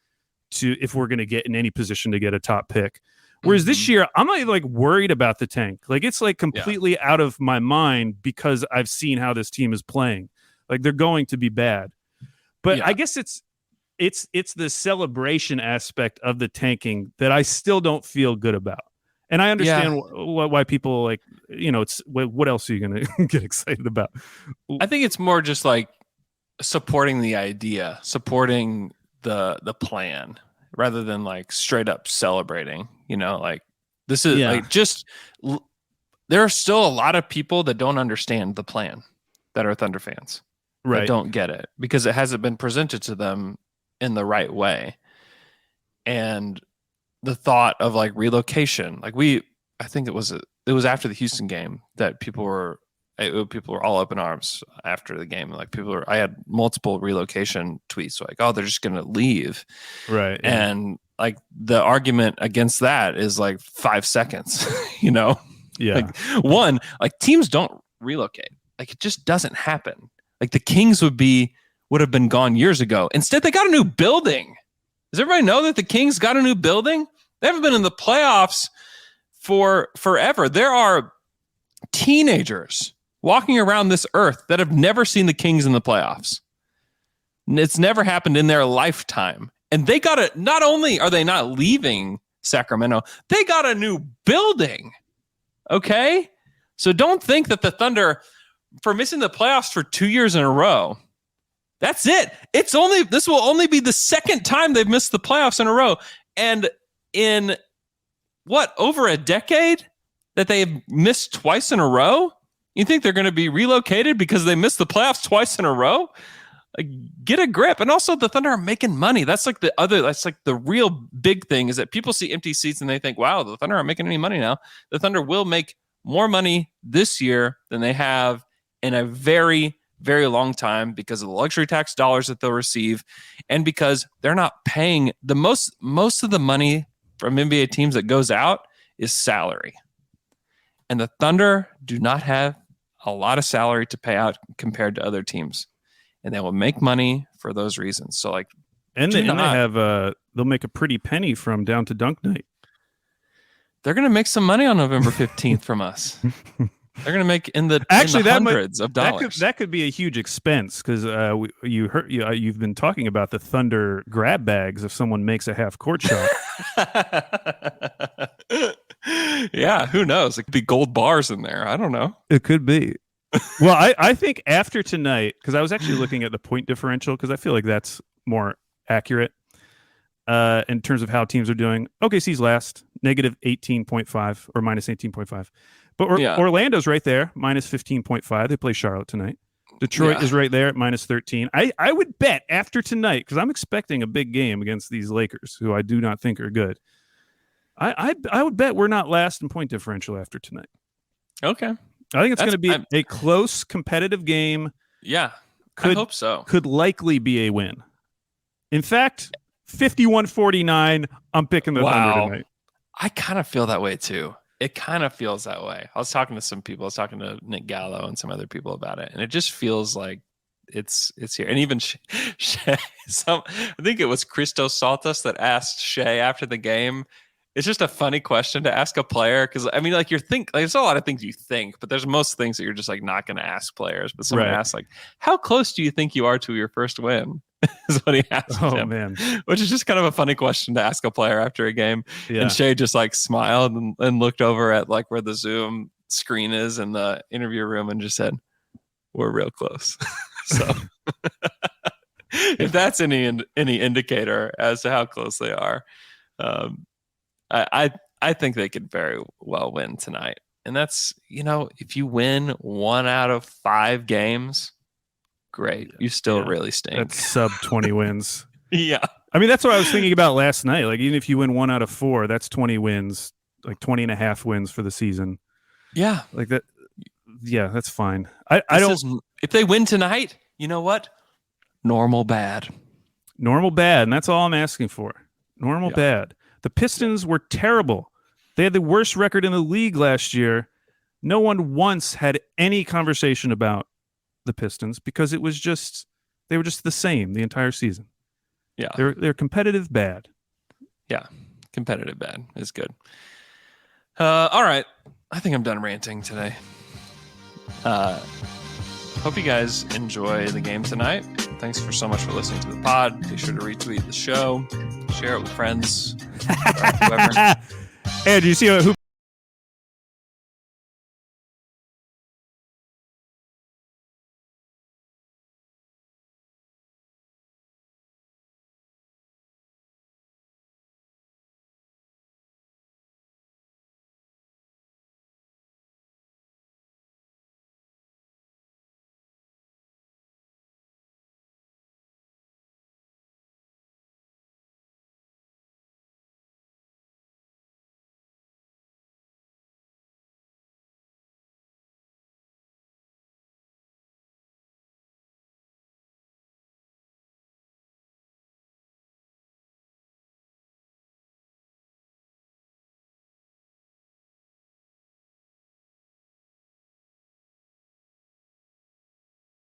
if we're going to get in any position to get a top pick. Whereas this year, I'm not worried about the tank. It's completely out of my mind, because I've seen how this team is playing. They're going to be bad. But I guess it's the celebration aspect of the tanking that I still don't feel good about. And I understand why people it's what else are you going to get excited about? I think it's more just supporting the idea, supporting the plan, rather than straight up celebrating. This is there are still a lot of people that don't understand the plan, that are Thunder fans. Right. That don't get it because it hasn't been presented to them in the right way. And the thought of relocation, I think it was after the Houston game that people were all up in arms after the game. I had multiple relocation tweets oh, they're just going to leave. Right. Yeah. And the argument against that is 5 seconds, Yeah. Teams don't relocate. It just doesn't happen. The Kings would have been gone years ago. Instead, they got a new building. Does everybody know that the Kings got a new building? They haven't been in the playoffs for forever. There are teenagers walking around this earth that have never seen the Kings in the playoffs. It's never happened in their lifetime. And they got not only are they not leaving Sacramento, they got a new building. Okay? So don't think that the Thunder, for missing the playoffs for 2 years in a row, that's it. This will only be the second time they've missed the playoffs in a row. And in over a decade that they've missed twice in a row? You think they're going to be relocated because they missed the playoffs twice in a row? Get a grip. And also the Thunder are making money. That's like the real big thing is that people see empty seats and they think, wow, the Thunder aren't making any money now. The Thunder will make more money this year than they have in a very, very long time because of the luxury tax dollars that they'll receive and because they're not paying most of the money from NBA teams that goes out is salary. And the Thunder do not have a lot of salary to pay out compared to other teams. And they will make money for those reasons. So they'll make a pretty penny from Down to Dunk Night. They're going to make some money on November 15th from us. They're going to make in the hundreds of dollars. That could be a huge expense because you've been talking about the Thunder grab bags if someone makes a half court shot. Yeah, who knows? It could be gold bars in there. I don't know. It could be. Well, I think after tonight, because I was actually looking at the point differential because I feel like that's more accurate in terms of how teams are doing. OKC's last, negative 18.5 or minus 18.5. But Orlando's right there, minus 15.5. They play Charlotte tonight. Detroit is right there at minus 13. I would bet after tonight, because I'm expecting a big game against these Lakers, who I do not think are good. I would bet we're not last in point differential after tonight. Okay. I think it's going to be a close, competitive game. Yeah, I hope so. Could likely be a win. In fact, 51-49, I'm picking the Thunder tonight. I kind of feel that way, too. It kind of feels that way. I was talking to some people. I was talking to Nick Gallo and some other people about it, and it just feels like it's here. And even Shea, I think it was Christos Saltas that asked Shea after the game. It's just a funny question to ask a player because I mean, like there's a lot of things you think, but there's most things that you're just like not going to ask players. But someone asks like, "How close do you think you are to your first win?" Is what he asked him. Oh man, which is just kind of a funny question to ask a player after a game. Yeah. And Shea just like smiled and looked over at like where the Zoom screen is in the interview room and just said, "We're real close." So, if that's any indicator as to how close they are. I think they could very well win tonight. And that's, if you win 1 out of 5 games, great. You still really stink. That's sub 20 wins. Yeah. I mean, that's what I was thinking about last night. Like, even if you win 1 out of 4, that's 20 wins, like 20 and a half wins for the season. Yeah. Like that. Yeah, that's fine. If they win tonight, you know what? Normal bad. Normal bad. And that's all I'm asking for. Normal bad. The Pistons were terrible. They had the worst record in the league last year. No one once had any conversation about the Pistons because they were just the same the entire season. Yeah. They're competitive bad. Yeah. Competitive bad is good. All right. I think I'm done ranting today. Hope you guys enjoy the game tonight. Thanks so much for listening to the pod. Be sure to retweet the show, share it with friends, whoever. Hey, do you see who